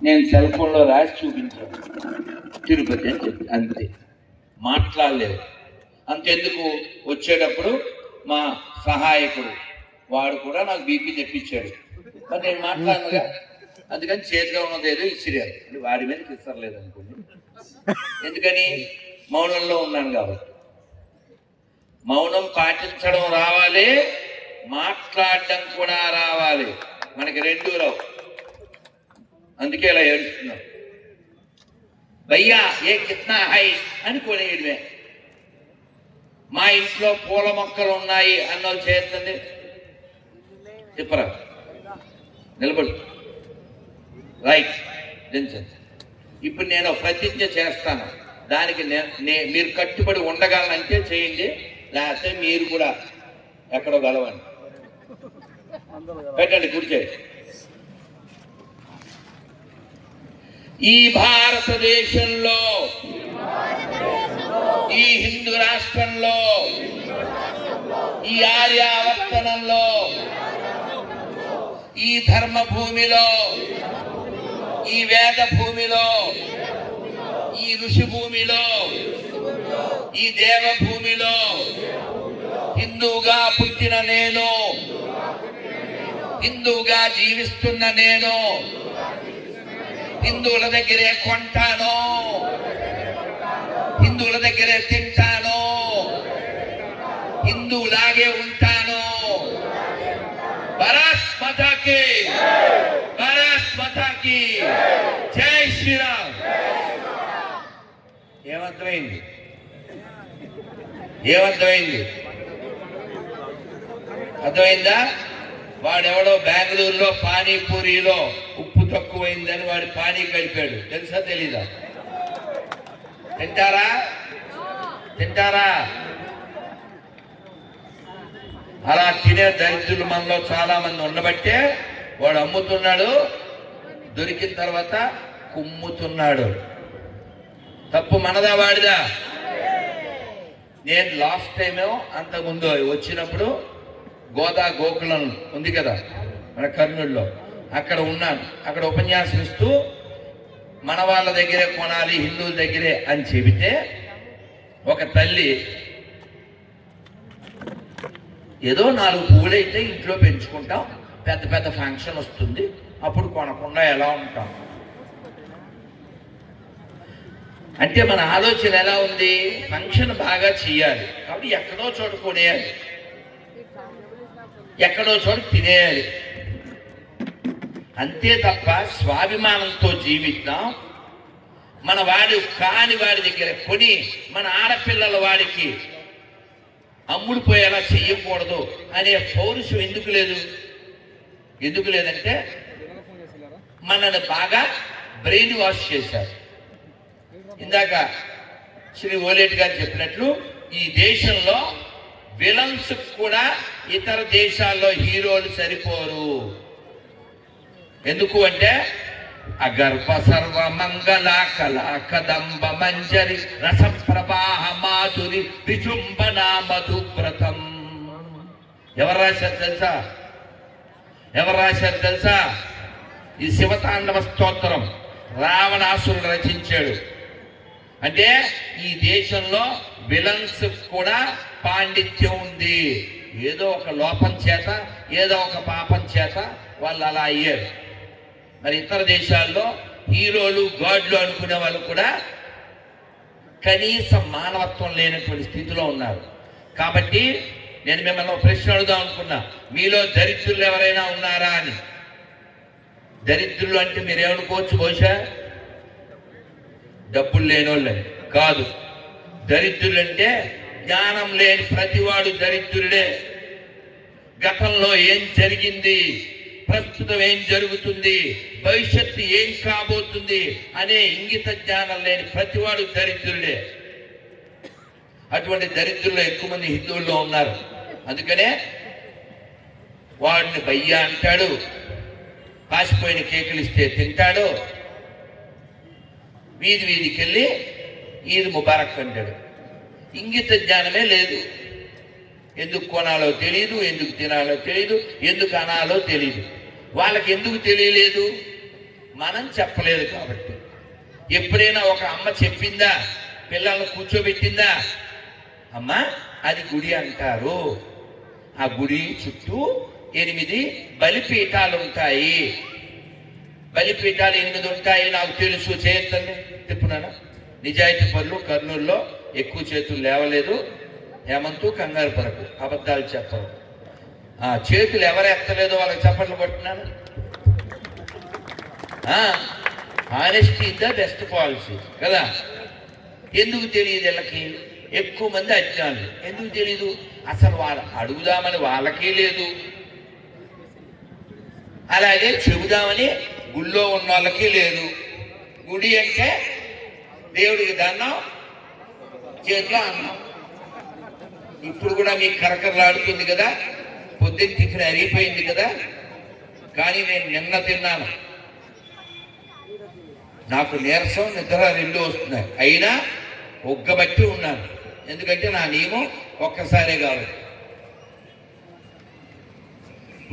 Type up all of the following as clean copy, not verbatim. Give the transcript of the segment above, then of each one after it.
నేను సెల్ ఫోన్లో రాసి చూపించాను తిరుపతి అని చెప్పి, అంతే. మాట్లాడలేదు. అంతెందుకు, వచ్చేటప్పుడు మా సహాయకుడు వాడు కూడా నాకు బీపీ తెప్పించాడు. మరి నేను మాట్లాడనుగా, అందుకని చేతిలో ఉన్నది ఏదో ఇచ్చిరారు. వాడి మీదకి ఇస్తలేదు అనుకోండి. ఎందుకని? మౌనంలో ఉన్నాను కాబట్టి. మౌనం పాటించడం రావాలి, మాట్లాడడం కూడా రావాలి. మనకి రెండు రావు, అందుకే ఇలా ఏడుస్తున్నాం. భయ్యా ఏ కిత్నా హై అని కొనేయడమే. మా ఇంట్లో పూల మొక్కలు ఉన్నాయి అన్నోళ్ళు చేస్తుంది చెప్పరా, నిలబడు, రైట్ దించండి. ఇప్పుడు నేను ప్రతిజ్ఞ చేస్తాను, దానికి మీరు కట్టుబడి ఉండగలనంటే చేయండి, లేకపోతే మీరు కూడా ఎక్కడో గలవండి. పెట్టండి కూర్చోండి. ఈ భారతదేశంలో, ఈ హిందూ రాష్ట్రంలో, ఈ ఆర్యావర్తనంలో, ఈ ధర్మ భూమిలో, ఈ వేద భూమిలో, ఈ ఋషి భూమిలో, ఈ దేవ భూమిలో హిందువుగా పుట్టిన నేను, హిందువుగా జీవిస్తున్న నేను హిందువుల దగ్గరే కొంటాను, హిందువుల దగ్గరే తింటాను, హిందువులాగే ఉంటాను. భారత్ మాతా కీ, భారత్ మాతా కీ జై శ్రీరామ్. ఏమర్థమైంది? ఏమర్థమైంది? అర్థమైందా? వాడెవడో బెంగళూరులో పానీపూరిలో ఉప్పు తక్కువైందని వాడు పానీ కలిపాడు, తెలుసా తెలీదా? తింటారా? తింటారా? అలా తినే దరిద్రులు మనలో చాలా మంది ఉండబట్టే వాడు అమ్ముతున్నాడు, దొరికిన తర్వాత కుమ్ముతున్నాడు. తప్పు మనదా వాడిదా? నేను లాస్ట్ టైమేమో అంతకుముందు వచ్చినప్పుడు గోకులం ఉంది కదా మన కర్నూలులో, అక్కడ ఉన్నాను. అక్కడ ఉపన్యాసం ఇస్తూ మన వాళ్ళ దగ్గరే కొనాలి, హిందువుల దగ్గరే అని చెబితే ఒక తల్లి ఏదో 4 పువ్వులైతే ఇంట్లో పెంచుకుంటాం, పెద్ద పెద్ద ఫంక్షన్ వస్తుంది, అప్పుడు కొనకుండా ఎలా ఉంటాం అంటే మన ఆలోచన ఎలా ఉంది? ఫంక్షన్ బాగా చేయాలి కాబట్టి ఎక్కడో చోట కొనేయాలి, ఎక్కడో చోట తినేయాలి, అంతే తప్ప స్వాభిమానంతో జీవిద్దాం. మన వాడి కాని వాడి దగ్గర కొని మన ఆడపిల్లల వాడికి అమ్ముడిపోయేలా చెయ్యకూడదు అనే పౌరుషం ఎందుకు లేదు? ఎందుకు లేదంటే మనల్ని బాగా బ్రెయిన్ వాష్ చేశారు. ఇందాక శ్రీ ఓలేటి గారు చెప్పినట్లు ఈ దేశంలో విలన్స్ కూడా ఇతర దేశాల్లో హీరోలు సరిపోరు. ఎందుకు అంటే అగర్భ సర్వ మంగళ కళా కదంబ మంజరి రస ప్రవాహ మాధురి విజృంభణ మధువ్రతం. ఎవరు రాశారు తెలుసా? ఎవరు రాశారు తెలుసా? ఈ శివతాండవ స్తోత్రం రావణాసురుడు రచించాడు. అంటే ఈ దేశంలో విలన్స్ కూడా పాండిత్యం ఉంది. ఏదో ఒక లోపం చేత, ఏదో ఒక పాపం చేత వాళ్ళు అలా అయ్యారు. మరి ఇతర దేశాల్లో హీరోలు గాడ్లు అనుకునే వాళ్ళు కూడా కనీసం మానవత్వం లేనటువంటి స్థితిలో ఉన్నారు. కాబట్టి నేను మిమ్మల్ని ప్రశ్న అడుగుదాం అనుకున్నా, మీలో దరిద్రులు ఎవరైనా ఉన్నారా అని. దరిద్రులు అంటే మీరేమనుకోవచ్చు, బహుశా డబ్బులు లేనోళ్ళని కాదు. దరిద్రులు అంటే జ్ఞానం లేని ప్రతివాడు దరిద్రుడే. గతంలో ఏం జరిగింది, ప్రస్తుతం ఏం జరుగుతుంది, భవిష్యత్తు ఏం కాబోతుంది అనే ఇంగిత జ్ఞానం లేని ప్రతివాడు దరిద్రుడే. అటువంటి దరిద్రుల్లో ఎక్కువ మంది హిందువుల్లో ఉన్నారు. అందుకనే వాడిని భయ్యా అంటాడు, పాసిపోయిన కేకులు ఇస్తే తింటాడు, వీధి వీధికి వెళ్ళి ఈద్ ముబారక్ అంటాడు. ఇంగిత జ్ఞానమే లేదు. ఎందుకు కొనాలో తెలియదు, ఎందుకు తినాలో తెలియదు, ఎందుకు అనాలో తెలియదు. వాళ్ళకి ఎందుకు తెలియలేదు? మనం చెప్పలేదు కాబట్టి. ఎప్పుడైనా ఒక అమ్మ చెప్పిందా, పిల్లల్ని కూర్చోబెట్టిందా, అమ్మా అది గుడి అంటారు, ఆ గుడి చుట్టూ 8 బలిపీఠాలు ఉంటాయి, బలిపీఠాలు 8 ఉంటాయి నాకు తెలుసు, చేయొద్దండి తిప్పునాను. నిజాయితీ పనులు కర్నూలులో ఎక్కువ చేతులు లేవలేదు. హేమంతు కంగారు పడకు, అబద్ధాలు చెప్పరు. చేతులు ఎవరు ఎత్తలేదో వాళ్ళకి చప్పట్లు కొట్టున్నాను. Honesty is the best policy కదా. ఎందుకు తెలియదు వీళ్ళకి? ఎక్కువ మంది అజ్ఞానులు. ఎందుకు తెలీదు? అసలు వాళ్ళు అడుగుదామని వాళ్ళకే లేదు, అలాగే చెబుదామని గుళ్ళో ఉన్న వాళ్ళకి లేదు. గుడి అంటే దేవుడికి దండం, చేతిలో అన్నం. ఇప్పుడు కూడా మీకు కరకరలాడుతుంది కదా, పొద్దున్న టిఫిన్ అరిగిపోయింది కదా, కానీ నేను నిన్న తిన్నాను. నాకు నీరసం, నిద్ర 2 వస్తున్నాయి, అయినా ఒగ్గబట్టి ఉన్నాను. ఎందుకంటే నా నియమం ఒక్కసారే కాదు.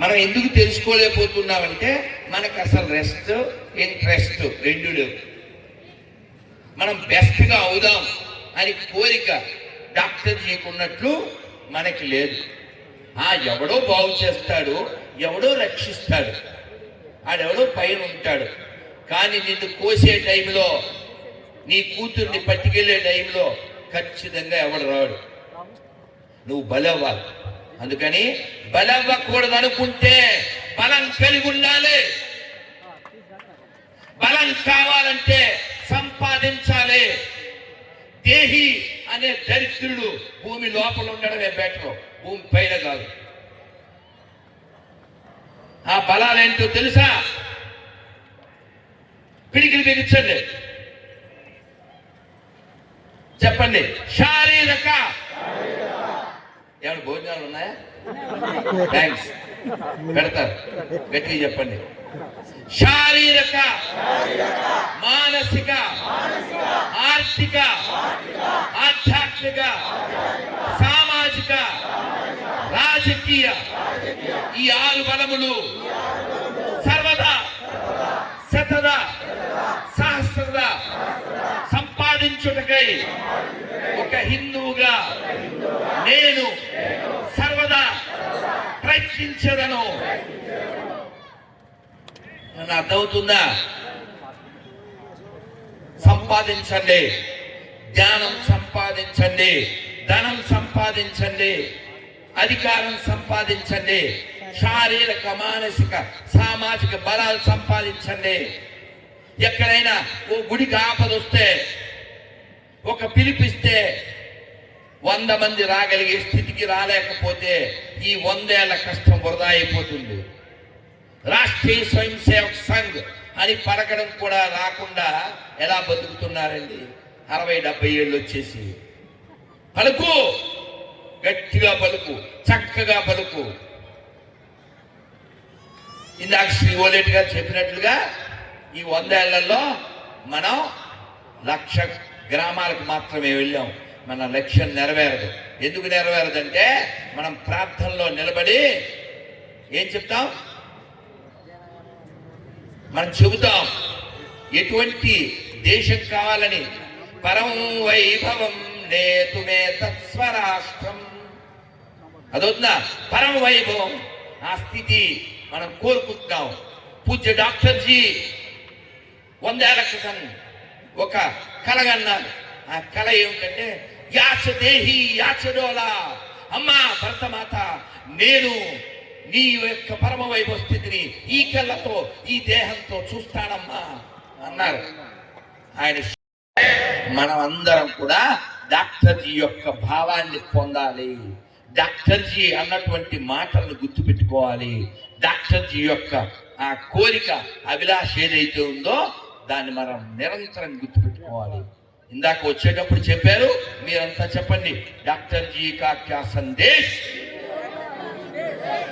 మనం ఎందుకు తెలుసుకోలేకపోతున్నామంటే మనకు అసలు రెస్ట్, ఇంట్రెస్ట్ 2 లేవు. మనం బెస్ట్గా అవుదాం అని కోరిక డాక్టర్ చేయకున్నట్లు మనకి లేదు. ఎవడో బాగు చేస్తాడు, ఎవడో రక్షిస్తాడు, ఆడెవడో పైన ఉంటాడు. కానీ నిన్ను కోసే టైంలో, నీ కూతుర్ని పట్టుకెళ్లే టైంలో ఖచ్చితంగా ఎవడు రాడు. నువ్వు బలవ్వాలి. అందుకని బలవ్వకూడదు అనుకుంటే బలం కలిగి ఉండాలి. బలం కావాలంటే సంపాదించాలి. దేహి అనే దరిద్రుడు భూమి లోపల ఉండడమే బెటర్, భూమి పైన కాదు. ఆ బలాలేంటో తెలుసా? పిడికిలు బిగించండి, చెప్పండి. శారీరక. ఏమైనా భోజనాలు ఉన్నాయా? థ్యాంక్స్, పెడతారు, గట్టిగా చెప్పండి. శారీరక, మానసిక, ఆర్థిక, ఆధ్యాత్మిక, సామాజిక, రాజకీయ, ఈ 6 బలములు సర్వదా, శతదా, సహస్రదా సంపాదించుటకై ఒక హిందువుగా నేను సర్వదా ప్రయత్నించదను. నన్ను అర్థమవుతుందా? సంపాదించండి, జ్ఞానం సంపాదించండి, ధనం సంపాదించండి, అధికారం సంపాదించండి, శారీరక, మానసిక, సామాజిక బలాలు సంపాదించండి. ఎక్కడైనా ఓ గుడికి ఆపద వస్తే, ఒక పిలిపిస్తే 100 మంది రాగలిగే స్థితికి రాలేకపోతే ఈ 100 ఏళ్ల కష్టం వృధా అయిపోతుంది. రాష్ట్రీయ స్వయం సేవక్ సంఘ్ అని పలకడం కూడా రాకుండా ఎలా బతుకుతున్నారండి? 60-70 ఏళ్ళు వచ్చేసి. పలుకు, గట్టిగా పలుకు, చక్కగా పలుకు. ఇందాక శ్రీ ఓలేటి గారు చెప్పినట్లుగా ఈ 100 ఏళ్లలో మనం 1,00,000 గ్రామాలకు మాత్రమే వెళ్ళాం. మన లక్ష్యం నెరవేరదు. ఎందుకు నెరవేరదంటే మనం ప్రార్థనలో నిలబడి ఏం చెప్తాం? మనం చెబుతాం ఎటువంటి దేశం కావాలని. పరం వైభవం నేతుమే తత్స్వరాష్ట్రం. అదవుతుందా? పరం వైభవం, ఆ స్థితి మనం కోరుకుంటున్నాం. పూజ్య డాక్టర్ జీ 100 ఏళ్ల క్రితం ఒక కలగన్నారు. ఆ కళ ఏమిటంటే, యాచ దేహి యాచడోలా, అమ్మా భరతమాత, నేను నీ యొక్క పరమ వైభవ స్థితిని ఈ కళ్ళతో, ఈ దేహంతో చూస్తానమ్మా అన్నారు ఆయన. మనం అందరం కూడా డాక్టర్ జీ యొక్క భావాన్ని పొందాలి. డాక్టర్ జీ అన్నటువంటి మాటలను గుర్తుపెట్టుకోవాలి. డాక్టర్ జీ యొక్క ఆ కోరిక, అభిలాష ఏదైతే ఉందో దాన్ని మనం నిరంతరం గుర్తుపెట్టుకోవాలి. ఇందాక వచ్చేటప్పుడు చెప్పారు, మీరంతా చెప్పండి. డాక్టర్ జీ కా క్యా సందేశ్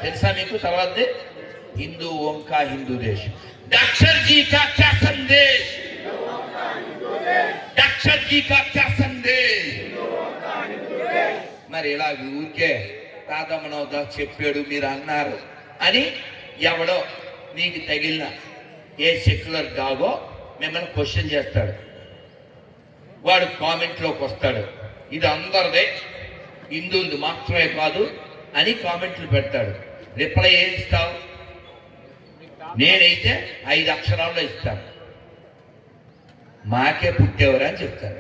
తెలుసా మీకు? తర్వాత హిందూ ఓంకా హిందూ దేశ్. డాక్టర్ జీ కా క్యా సందేశ్, డాక్టర్ జీ కా క్యా సందేశ్. మరి ఇలా ఊరికే రాధమనోదాస్ చెప్పాడు మీరు అన్నారు అని ఎవడో నీకు తగిలిన ఏ సెక్యులర్ డాగో మిమ్మల్ని క్వశ్చన్ చేస్తాడు. వాడు కామెంట్లోకి వస్తాడు, ఇది అందరిదే, హిందువులది మాత్రమే కాదు అని కామెంట్లు పెడతాడు. రిప్లై ఏం ఇస్తావు? నేనైతే 5 అక్షరాల్లో ఇస్తాను, మాకే పుట్టేవరా అని చెప్తాను.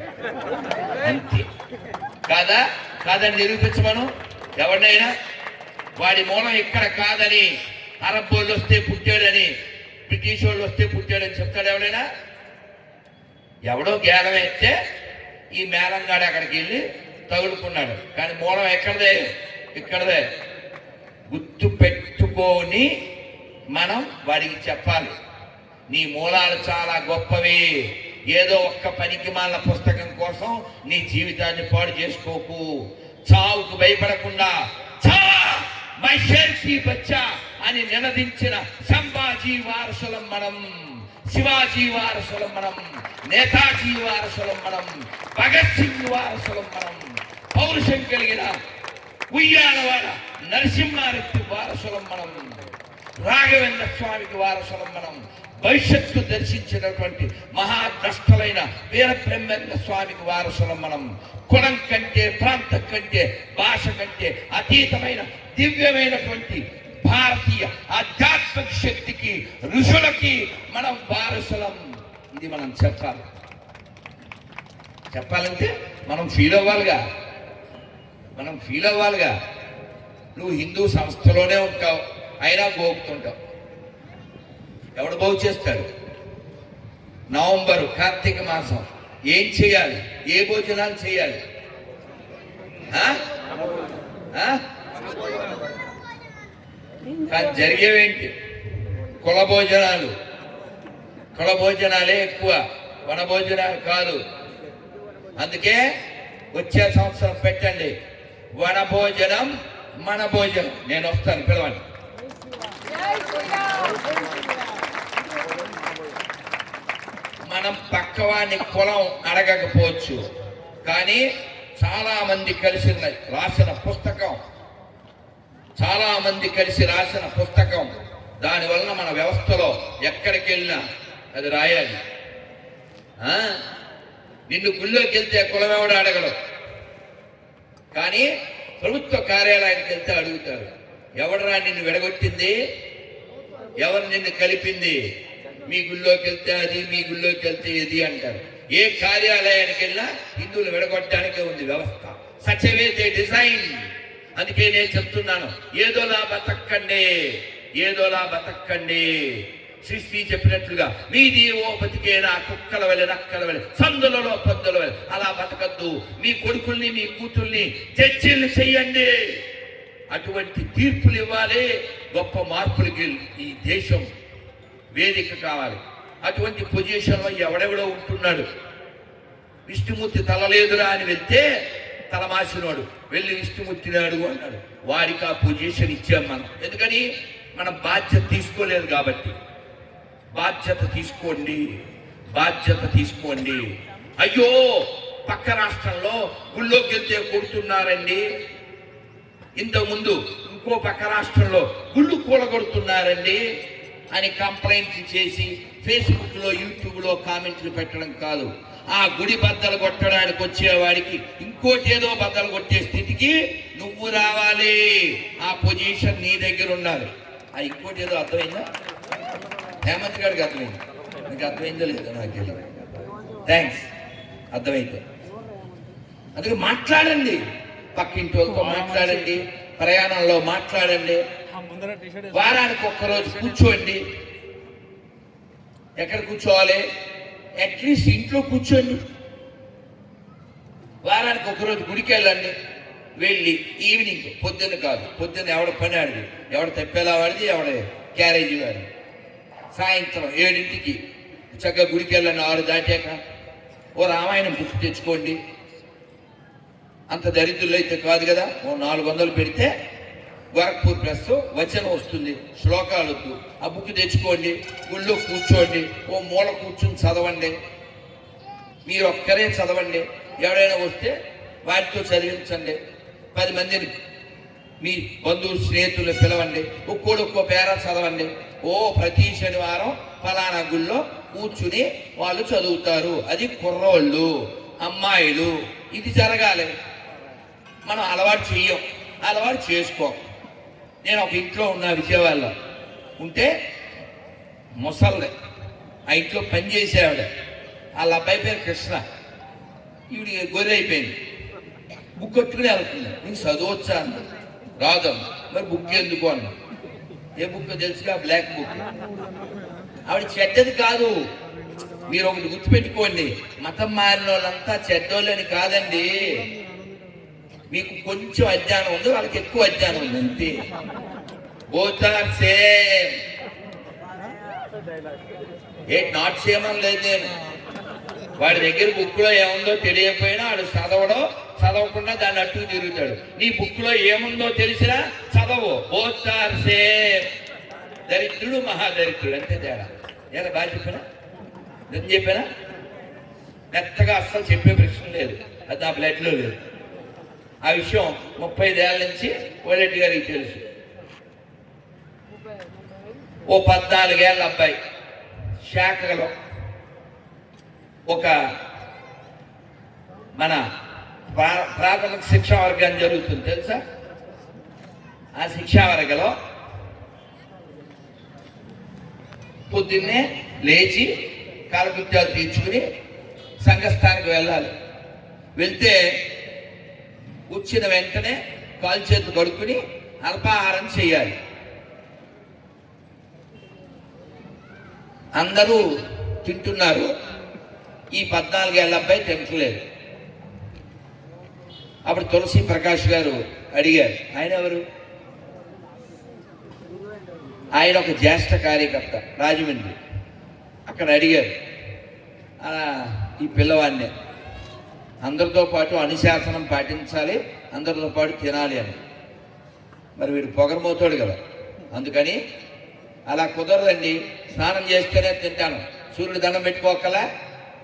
అంతే కాదా? కాదని నిరూపించమను ఎవరినైనా. వాడి మూలం ఇక్కడ కాదని, అరబ్ వాళ్ళు వస్తే పుట్టాడని, బ్రిటిష్ వాళ్ళు వస్తే పుట్టాడని చెప్తాడు ఎవడైనా? ఎవడో గేలం వేస్తే ఈ మేళంగాడు అక్కడికి వెళ్ళి తగులుకున్నాడు, కానీ మూలం ఎక్కడదే? ఇక్కడదే. గుర్తు పెట్టుకొని మనం వాడికి చెప్పాలి, నీ మూలాలు చాలా గొప్పవి. ఏదో ఒక్క పనికి మాలిన పుస్తకం కోసం నీ జీవితాన్ని పాడు చేసుకోకు. చావుకు భయపడకుండా చావా మై షేర్షీ బచ్చా అని నినదించిన సంభాజీ వారసులం మనం, శివాజీ వారసులం మనం, నేతాజీ వారసులం మనం, భగత్ సింగ్ వారసులం మనం, పౌరుషం కలిగిన ఉయ్యాలవాడ నరసింహారెడ్డి వారసులం మనం, రాఘవేంద్ర స్వామికి వారసులం మనం, భవిష్యత్తు దర్శించినటువంటి మహాద్రష్టలైన వీరబ్రహ్మేంద్ర స్వామికి వారసులం మనం. కులం కంటే, ప్రాంతం కంటే, భాష కంటే అతీతమైన దివ్యమైనటువంటి భారతీయ ఆధ్యాత్మిక శక్తికి, ఋషులకి మనం వారసులం. ఇది మనం చెప్పాలి. చెప్పాలంటే మనం ఫీల్ అవ్వాలిగా, మనం ఫీల్ అవ్వాలిగా. నువ్వు హిందూ సంస్థలోనే ఉంటావు, అయినా గోపుతుంటావు. ఎవడు బాగు చేస్తాడు? నవంబరు కార్తీక మాసం ఏం చేయాలి? ఏ భోజనాలు చేయాలి? కానీ జరిగేవేంటి? కుల భోజనాలు. కుల భోజనాలే ఎక్కువ, వన భోజనాలు కాదు. అందుకే వచ్చే సంవత్సరం పెట్టండి వన భోజనం, మన భోజనం. నేను వస్తాను, పిలవండి. మనం పక్కవాడిని కులం అడగకపోవచ్చు, కానీ చాలా మంది కలిసి రాసిన పుస్తకం, చాలా మంది కలిసి రాసిన పుస్తకం. దానివల్ల మన వ్యవస్థలో ఎక్కడికి వెళ్ళినా అది రాయాలి. నిన్ను గుళ్ళోకి వెళ్తే కులం ఎవడు అడగడు, కానీ ప్రభుత్వ కార్యాలయానికి వెళ్తే అడుగుతారు, ఎవడరా నిన్ను విడగొట్టింది, ఎవరు నిన్ను కలిపింది, మీ గుళ్ళోకి వెళ్తే అది, మీ గుళ్ళోకి వెళ్తే ఇది అంటారు. ఏ కార్యాలయానికి వెళ్ళినా హిందువులు విడగొట్టడానికే ఉంది వ్యవస్థ. సచవేతే డిజైన్. అందుకే నేను చెప్తున్నాను, ఏదోలా బతక్కండి, ఏదోలా బతక్కండి. శ్రీ చెప్పినట్లుగా మీది ఓ బతికేనా కుక్కల వలె, నక్కల వలె, సందులలో పొద్దుల వలె అలా బతకద్దు. మీ కొడుకుల్ని, మీ కూతుల్ని జడ్జీలు చెయ్యండి. అటువంటి తీర్పులు ఇవ్వాలి. గొప్ప మార్పులకి ఈ దేశం వేదిక కావాలి. అటువంటి పొజిషన్లో ఎవడెవడో ఉంటున్నాడు. విష్ణుమూర్తి తల లేదురా అని వెళ్తే తలమాసినోడు వెళ్ళి విష్ణుమూర్తిని అడుగు అన్నాడు. వాడికి ఆ పొజిషన్ ఇచ్చాం మనం. ఎందుకని? మనం బాధ్యత తీసుకోలేదు కాబట్టి. బాధ్యత తీసుకోండి, బాధ్యత తీసుకోండి. అయ్యో పక్క రాష్ట్రంలో గుళ్ళోకి వెళ్తే కొడుతున్నారండి, ఇంతకుముందు ఇంకో పక్క రాష్ట్రంలో గుళ్ళు కూలగొడుతున్నారండి అని కంప్లైంట్లు చేసి ఫేస్బుక్లో, యూట్యూబ్లో కామెంట్లు పెట్టడం కాదు. ఆ గుడి బద్దలు కొట్టడానికి వచ్చేవాడికి ఇంకోటి ఏదో బద్దలు కొట్టే స్థితికి నువ్వు రావాలి. ఆ పొజిషన్ నీ దగ్గర ఉండాలి. ఆ ఇంకోటి ఏదో అర్థమైందా? హేమంత్ గారికి అర్థమైంది. నీకు అర్థమైందో లేదో నాకు తెలియదు. థ్యాంక్స్, అర్థమైంది. అందుకే మాట్లాడండి, పక్కింటి వాళ్ళతో మాట్లాడండి, ప్రయాణంలో మాట్లాడండి, వారానికి ఒక్కరోజు కూర్చోండి. ఎక్కడ కూర్చోవాలి? అట్లీస్ట్ ఇంట్లో కూర్చోండి. వారానికి ఒకరోజు గుడికి వెళ్ళండి. వెళ్ళి ఈవినింగ్, పొద్దున్న కాదు, పొద్దున్న ఎవడ పని ఆడిది, ఎవడ తెప్పేలా వాడిది, ఎవడ క్యారేజీ వాడిది. సాయంత్రం 7ంటికి చక్కగా గుడికి వెళ్ళండి. 6 దాటాక ఓ రామాయణం బుక్ తెచ్చుకోండి. అంత దరిద్రులు అయితే కాదు కదా. ఓ 400 పెడితే గోరఖ్పూర్ ప్రెస్ వచనం వస్తుంది, శ్లోకాలు వద్దు. ఆ బుక్ తెచ్చుకోండి, గుళ్ళో కూర్చోండి, ఓ మూల కూర్చుని చదవండి. మీరు ఒక్కరే చదవండి. ఎవరైనా వస్తే వారితో చదివించండి. 10 మందిని మీ బంధువులు, స్నేహితులు పిలవండి. ఒక్కో పేర చదవండి. ప్రతి శనివారం ఫలానా గుళ్ళో కూర్చుని వాళ్ళు చదువుతారు. అది కుర్రోళ్ళు, అమ్మాయిలు. ఇది జరగాలి. మనం అలవాటు చెయ్యం, అలవాటు చేసుకోం. నేను ఒక ఇంట్లో ఉన్నా, విజయవాడలో ఉంటే ముసల్ది ఆ ఇంట్లో పనిచేసేవాడు. వాళ్ళ అబ్బాయి పేరు కృష్ణ. ఈవిడి గొర్రె అయిపోయింది. బుక్ కొట్టుకుని వెళ్తుంది. నీకు చదవచ్చా అన్న. రాదమ్మ. మరి బుక్ ఎందుకు అన్నా. ఏ బుక్ తెలుసుగా? Black book. ఆవిడ చెడ్డది కాదు. మీరు ఒకటి గుర్తుపెట్టుకోండి, మతం మారిన వాళ్ళంతా చెడ్డోళ్ళని కాదండి. మీకు కొంచెం అజ్ఞానం ఉంది, వాళ్ళకి ఎక్కువ అజ్ఞానం ఉంది, అంతే. Both are same. Not same అని లేదు నేను. వాడి దగ్గర బుక్లో ఏముందో తెలియకపోయినా వాడు చదవడం, చదవకుండా దాన్ని అట్టుకు తిరుగుతాడు. నీ బుక్లో ఏముందో తెలిసినా చదవు. Both are same. దరిద్రుడు, మహాదరిద్రుడు, అంతే తేడా. ఎలా బాగా చెప్పినా, నేను చెప్పానా? మెత్తగా అస్సలు చెప్పే ప్రశ్న లేదు, అది నా బ్లడ్లో లేదు. ఆ విషయం 35 ఏళ్ళ నుంచి కోలెట్టి గారికి తెలుసు. ఓ 14 ఏళ్ళ అబ్బాయి శాఖలో ఒక మన ప్రాథమిక శిక్షా వర్గం జరుగుతుంది తెలుసా? ఆ శిక్షా వర్గంలో పొద్దున్నే లేచి కాలకృత్యాలు తీర్చుకుని సంఘస్థానికి వెళ్ళాలి. వెళ్తే వచ్చిన వెంటనే కాలు చేతులు కడుక్కుని అల్పాహారం చేయాలి. అందరూ తింటున్నారు, ఈ 14 ఏళ్ళ అబ్బాయి తింటలేదు. అప్పుడు తులసి ప్రకాష్ గారు అడిగారు, ఆయన ఎవరు? ఆయన ఒక జ్యేష్ఠ కార్యకర్త రాజమండ్రి. అక్కడ అడిగారు, ఈ పిల్లవాడిని అందరితో పాటు అనుశాసనం పాటించాలి, అందరితో పాటు తినాలి అని. మరి వీడు పొగరమవుతాడు కదా, అందుకని అలా కుదరదండి, స్నానం చేస్తేనే తింటాను, సూర్యుడు దండం పెట్టుకోకలా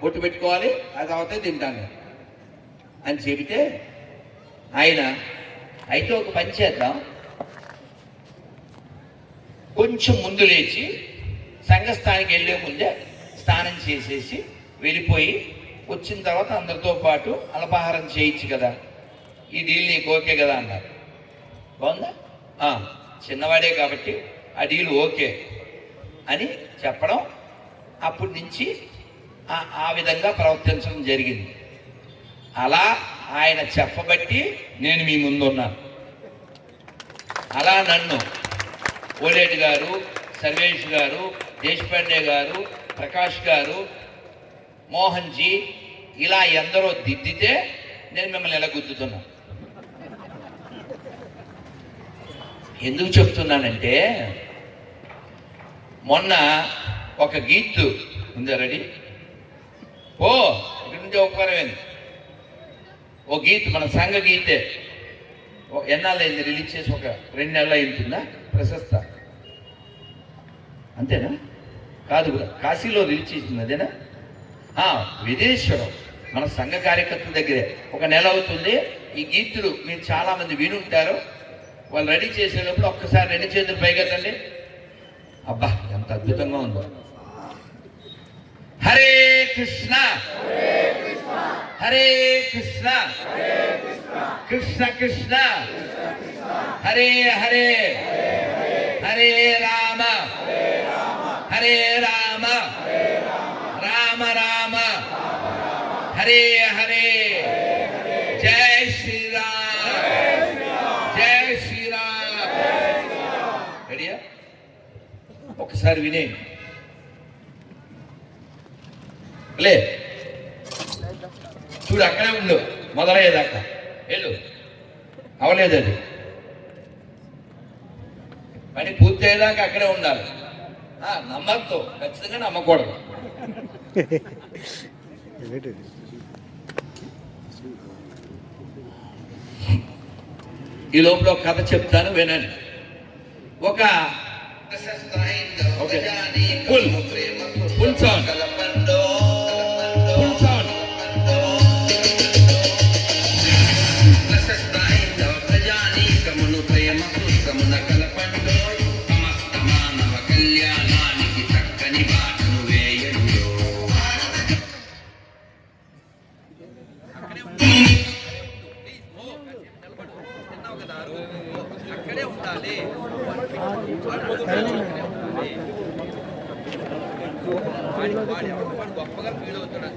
బొట్టు పెట్టుకోవాలి, అది అవుతే తింటాను అని చెబితే ఆయన అయితే ఒక పని చేద్దాం, కొంచెం ముందు లేచి సంఘస్థానికి వెళ్ళే ముందే స్నానం చేసేసి వెళ్ళిపోయి వచ్చిన తర్వాత అందరితో పాటు అల్పాహారం చేయొచ్చు కదా, ఈ డీల్ నీకు ఓకే కదా అన్నారు. బాగుందా? చిన్నవాడే కాబట్టి ఆ డీల్ ఓకే అని చెప్పడం, అప్పటి నుంచి ఆ విధంగా ప్రవర్తించడం జరిగింది. అలా ఆయన చెప్పబట్టి నేను మీ ముందున్నాను. అలా నన్ను ఓలేటి గారు, సర్వేష్ గారు, దేశపాండే గారు, ప్రకాష్ గారు, మోహన్ జీ ఇలా ఎందరో దిద్దితే నేను మిమ్మల్ని ఎలా గుద్దుతున్నా. ఎందుకు చెప్తున్నానంటే, మొన్న ఒక గీత్ ఉందా రెడీ? ఇక్కడ నుంచి ఉపకారమైంది. ఓ గీత్ మన సంఘ గీతే ఎన్నాళ్ళైంది రిలీజ్ చేసి? ఒక 2 నెలలు అయింటుందా? ప్రశస్త అంతేనా? కాదు కూడా, కాశీలో రిలీజ్ చేసింది అదేనా? విదేశ్వరం మన సంఘ కార్యకర్తల దగ్గరే 1 నెల అవుతుంది. ఈ గీతులు మీరు చాలా మంది వినుంటారు. వాళ్ళు రెడీ చేసేటప్పుడు ఒక్కసారి 2 చేతులు పైకెత్తండి. అబ్బా ఎంత అద్భుతంగా ఉందో. హరే కృష్ణ హరే కృష్ణ కృష్ణ కృష్ణ హరే హరే హరే రామ హరే రామ రామ రామ హరే హరే జై శ్రీరామ్ జై శ్రీరామ్. రెడీయా? ఒకసారి వినే లే చూడు, అక్కడే ఉండు మొదలయ్యేదాకా వెళ్ళు. అవలేదు, అది పని పూర్తయ్యేదాకా అక్కడే ఉండాలి. నమ్మకంతో, ఖచ్చితంగా నమ్మకూడదు. ఈ లోపల ఒక కథ చెప్తాను, వినండి. ఒక ఫుల్ సౌండ్ కళ్యాణానికి చక్కని గొప్పగా ఫీల్ అవుతాడు.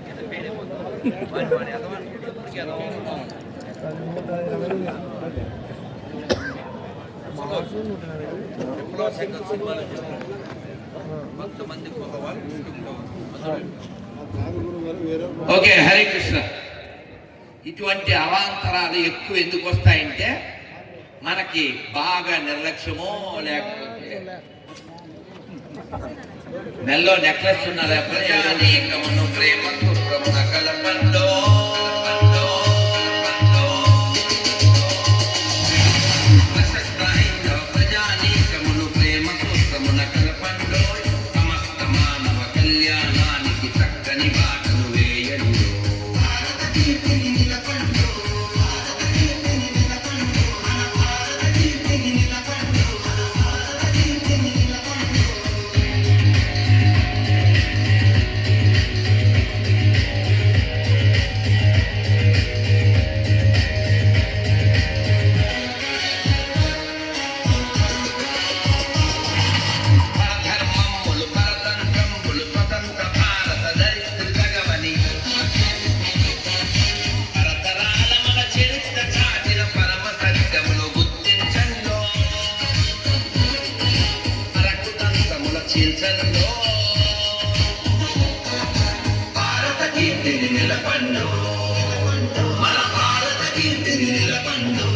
విప్లవ సంఘం సినిమాలు కొంతమంది ఓకే. హరే కృష్ణ. ఇటువంటి అవాంతరాలు ఎక్కువ ఎందుకు వస్తాయంటే మనకి బాగా నిర్లక్ష్యమో లేకపోతే మెల్లో నెక్లెస్ ఉన్న ప్రజానీకమును ప్రేమ సూత్రమున కలపండో ప్రజానీకమును ప్రేమ సూత్రమున కలపండో సమస్త మానవ కళ్యాణానికి చక్కని బాటలు వేయండి. భారత కీర్తిని నిలపండు, మన భారత కీర్తిని నిలపండు.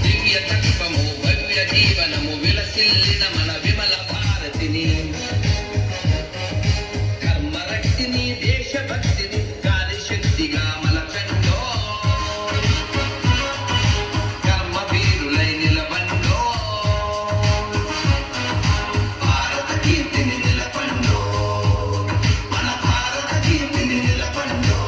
దివ్య తత్వము భవ్య జీవనము విలసిల్లిన మన విమల భారతిని, కర్మరక్తిని దేశభక్తిని శక్తిగా మలచండో, కర్మవీరులై నిలబండో, భారత కీర్తిని నిలపండో, మన భారత కీర్తిని నిలపండో.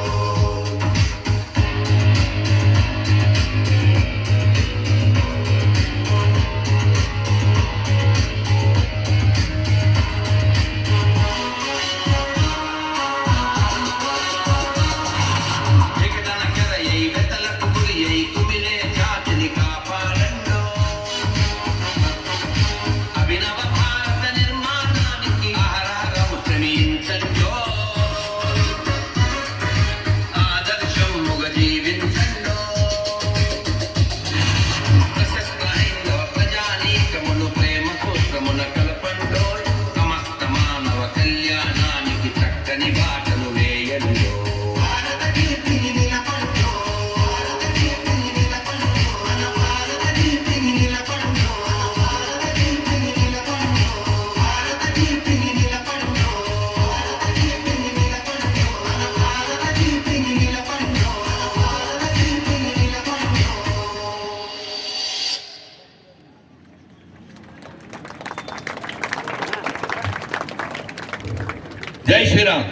జై శ్రీరామ్.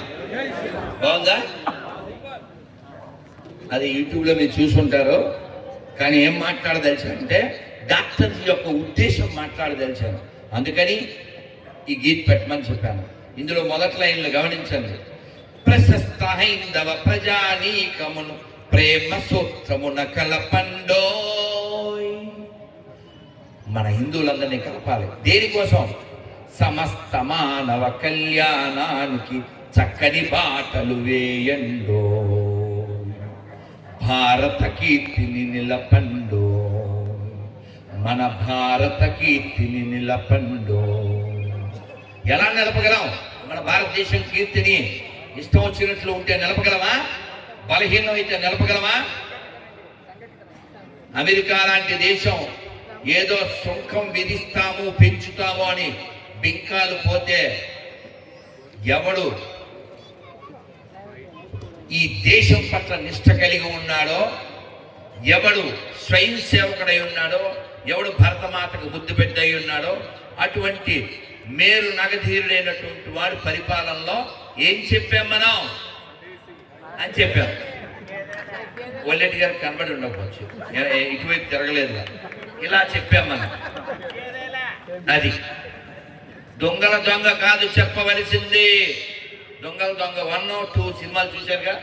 బాగుందా? అది యూట్యూబ్లో మీరు చూసుంటారు. కానీ ఏం మాట్లాడదలిచానంటే డాక్టర్స్ యొక్క ఉద్దేశం మాట్లాడదలిచాను. అందుకని ఈ గీత్ పెట్టమని చెప్పాను. ఇందులో మొదటి లైన్లు గమనించండి. ప్రశస్త హైందవ ప్రజానీకమును ప్రేమ సూత్రమున కలపండో. మన హిందువులందరినీ కలపాలి. దేనికోసం? సమస్త మానవ కళ్యాణానికి చక్కని బాటలు వేయండో, భారత కీర్తిని నిలపండో, మన భారత కీర్తిని నిలపండో. ఎలా నిలపగలం? మన భారతదేశం కీర్తిని ఇష్టం వచ్చినట్లు ఉంటే నిలపగలమా? బలహీనం అయితే నిలపగలమా? అమెరికా లాంటి దేశం ఏదో సుంకం విధిస్తాము పెంచుతాము అని బింకాలు పోతే ఎవడు ఈ దేశం పట్ల నిష్ట కలిగి ఉన్నాడో, ఎవడు స్వయం సేవకుడై ఉన్నాడో, ఎవడు భరతమాతకు బుద్ధి పెద్దయి ఉన్నాడో అటువంటి మేరు నగధీరుడైనటువంటి వాడు పరిపాలనలో ఏం చెప్పాం మనం అని చెప్పాం. ఒల్లెటి గారికి కనబడి ఉండకపోవచ్చు, ఇటువైపు తిరగలేదు. ఇలా చెప్పాం మనం. అది దొంగల దొంగ కాదు చెప్పవలసింది. దొంగల దొంగ 1, 2 సినిమాలు చూశారుగా.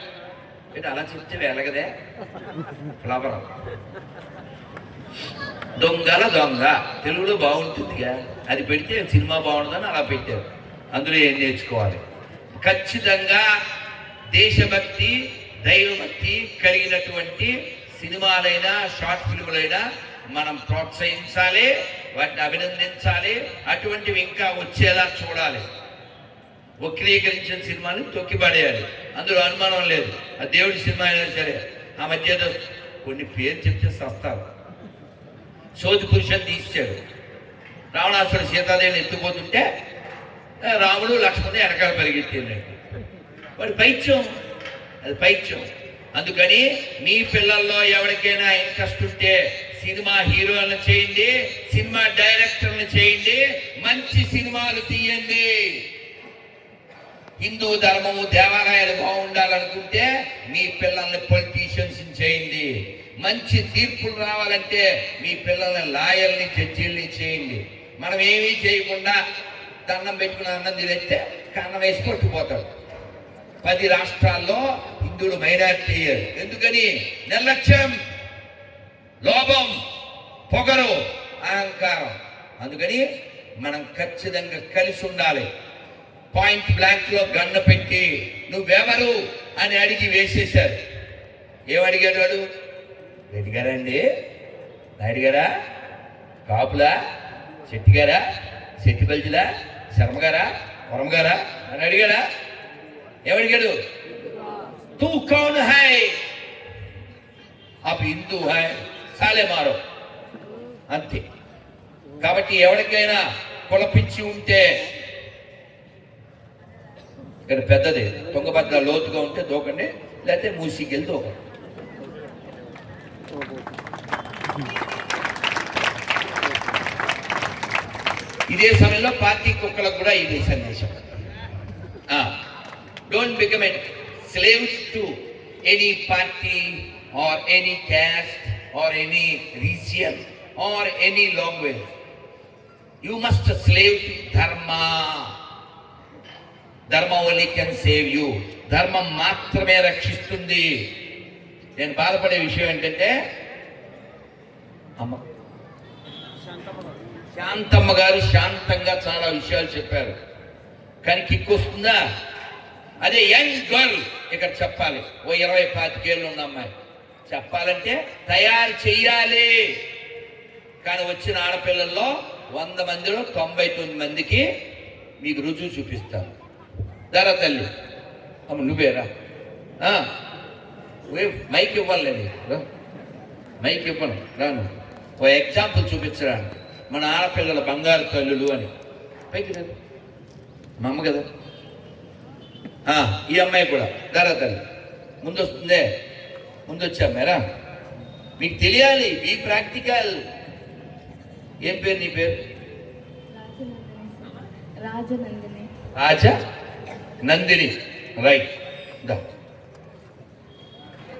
ఏంటి అలా చెప్తే వెలగదే ఫ్లవర్. దొంగల దొంగ తెలుగులో బాగుంటుందిగా, అది పెడితే సినిమా బాగుంటుందని అలా పెట్టారు. అందులో ఏం నేర్చుకోవాలి? ఖచ్చితంగా దేశభక్తి, దైవభక్తి కలిగినటువంటి సినిమాలైనా షార్ట్ ఫిల్ములైనా మనం ప్రోత్సహించాలి, వాటిని అభినందించాలి. అటువంటివి ఇంకా వచ్చేలా చూడాలి. వక్రీకరించిన సినిమాని తొక్కిపడేయాలి, అందులో అనుమానం లేదు. ఆ దేవుడి సినిమా అయినా సరే. ఆ మధ్య కొన్ని పేరు చెప్తే సస్తారు. సోది పురుషుని తీశాడు. రావణాసుడు సీతాదేవిని ఎత్తుపోతుంటే రాముడు లక్ష్మణుడు వెనకాల పరిగెత్తిందండి. వాడి పైత్యం, అది పైత్యం. అందుకని మీ పిల్లల్లో ఎవరికైనా ఇంట్రెస్ట్ ఉంటే సినిమా హీరోలను చేయండి, సినిమా డైరెక్టర్లు చేయండి, మంచి సినిమాలు తీయండి. హిందూ ధర్మము, దేవాలయాలు బాగుండాలనుకుంటే మీ పిల్లల్ని పొలిటీషియన్స్ చేయండి. మంచి తీర్పులు రావాలంటే మీ పిల్లల్ని లాయర్ని, జడ్జీల్ని చేయండి. మనం ఏమీ చేయకుండా దండం పెట్టుకుని అన్నం తినేస్తే కన్నం వేసి పట్టుకుపోతాడు. 10 రాష్ట్రాల్లో హిందువులు మైనారిటీ అయ్యారు. ఎందుకని? నిర్లక్ష్యం, లోభం, పొగరు, అహంకారం. అందుకని మనం ఖచ్చితంగా కలిసి ఉండాలి. పాయింట్ బ్లాంక్ లో గన్ను పెట్టి నువ్వెవరు అని అడిగి వేసేశారు. ఏమడిగాడు వాడు? రెడ్డి గారా అండి, నాయుడు గారా, కాపులా, శెట్టి గారా, శెట్టి బల్జిలా, శర్మ గారా, వరం గారా అని అడిగాడా? ఏమడిగాడు? తూ కౌన్ హై? అప్ హిందూ హై, సాలే మారో, అంతే. కాబట్టి ఎవరికైనా కులపిచ్చి ఉంటే, ఇక్కడ పెద్దది తుంగభద్ర లోతుగా ఉంటే దూకండి, లేకపోతే మూసికెళ్ళి దూకండి. ఇదే సమయంలో పార్టీ కుక్కలకు కూడా ఇదే సందేశం. Don't become slaves to any party or any caste or any region or any language. You must slave to ధర్మ. ధర్మం ఓన్లీ కెన్ సేవ్ యూ. ధర్మం మాత్రమే రక్షిస్తుంది. నేను బాధపడే విషయం ఏంటంటే, అమ్మ శాంతమ్మ గారు శాంతంగా చాలా విషయాలు చెప్పారు, కానీ కిక్ వస్తుందా? అదే యంగ్ గర్ల్ ఇక్కడ చెప్పాలి. ఓ 20-25 ఏళ్ళు ఉన్న అమ్మాయి చెప్పాలంటే తయారు చెయ్యాలి. కానీ వచ్చిన ఆడపిల్లల్లో 100 మందిలో 99 మందికి మీకు రుజువు చూపిస్తాను. ధర తల్లి, అమ్మ నువ్వేరా, మైక్ ఇవ్వాలి, మైక్ ఇవ్వను, రాను. ఓ ఎగ్జాంపుల్ చూపించడానికి, మన ఆడపిల్లల బంగారు తల్లులు అని. పైకి రాదు, మా అమ్మ కదా. ఈ అమ్మాయి కూడా ధర తల్లి ముందు వస్తుందే, ముందు వచ్చామేరా. మీకు తెలియాలి, బీ ప్రాక్టికల్. ఏం పేరు నీ పేరు? రాజా నందిని, రైట్.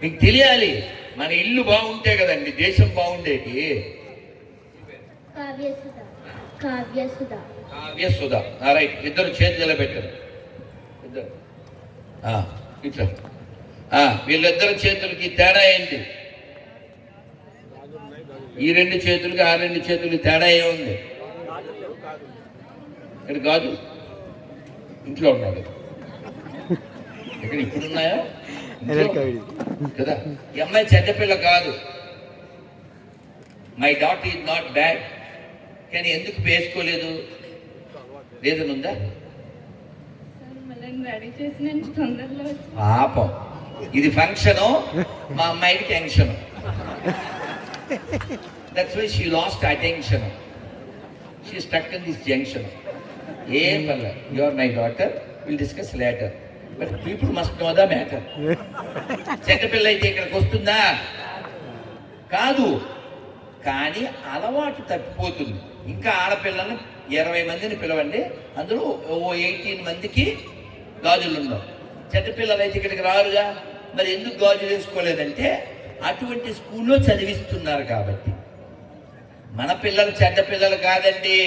మీకు తెలియాలి, మన ఇల్లు బాగుంటే కదండి దేశం బాగుండేది. కావ్యసుధ, రైట్. ఇద్దరు చేతులు పెట్టారు, ఇద్దరు ఇట్లా. వీళ్ళిద్దరు చేతులకి తేడా ఏంటి? ఈ 2 చేతులకి ఆ 2 చేతులకి తేడా ఏముంది? ఇక్కడ కాదు, ఇంట్లో ఉన్నాడు. ఇక్కడ ఇప్పుడున్నాయా కదా. ఈ అమ్మాయి చెడ్డపిల్ల కాదు. My dot is not bad. కానీ ఎందుకు వేసుకోలేదు? రీజన్ ఉందా? పాపం, ఇది ఫంక్షను, మా అమ్మాయికి tension. That's why she lost attention. She stuck in this junction. ఏం పర్లేదు, you are my daughter, will discuss later, but people must know the matter. చెడ్డపిల్ల అయితే ఇక్కడికి వస్తుందా? కాదు. కానీ అలవాటు తప్పిపోతుంది. ఇంకా ఆడపిల్లల్ని 20 మందిని పిలవండి, అందులో ఓ 18 మందికి గాజులు ఉండవు. చెడ్డపిల్లలు అయితే ఇక్కడికి రారుగా. మరి ఎందుకు గాజులు వేసుకోలేదంటే అటువంటి స్కూల్లో చదివిస్తున్నారు కాబట్టి. మన పిల్లలు చెడ్డ పిల్లలు కాదండి,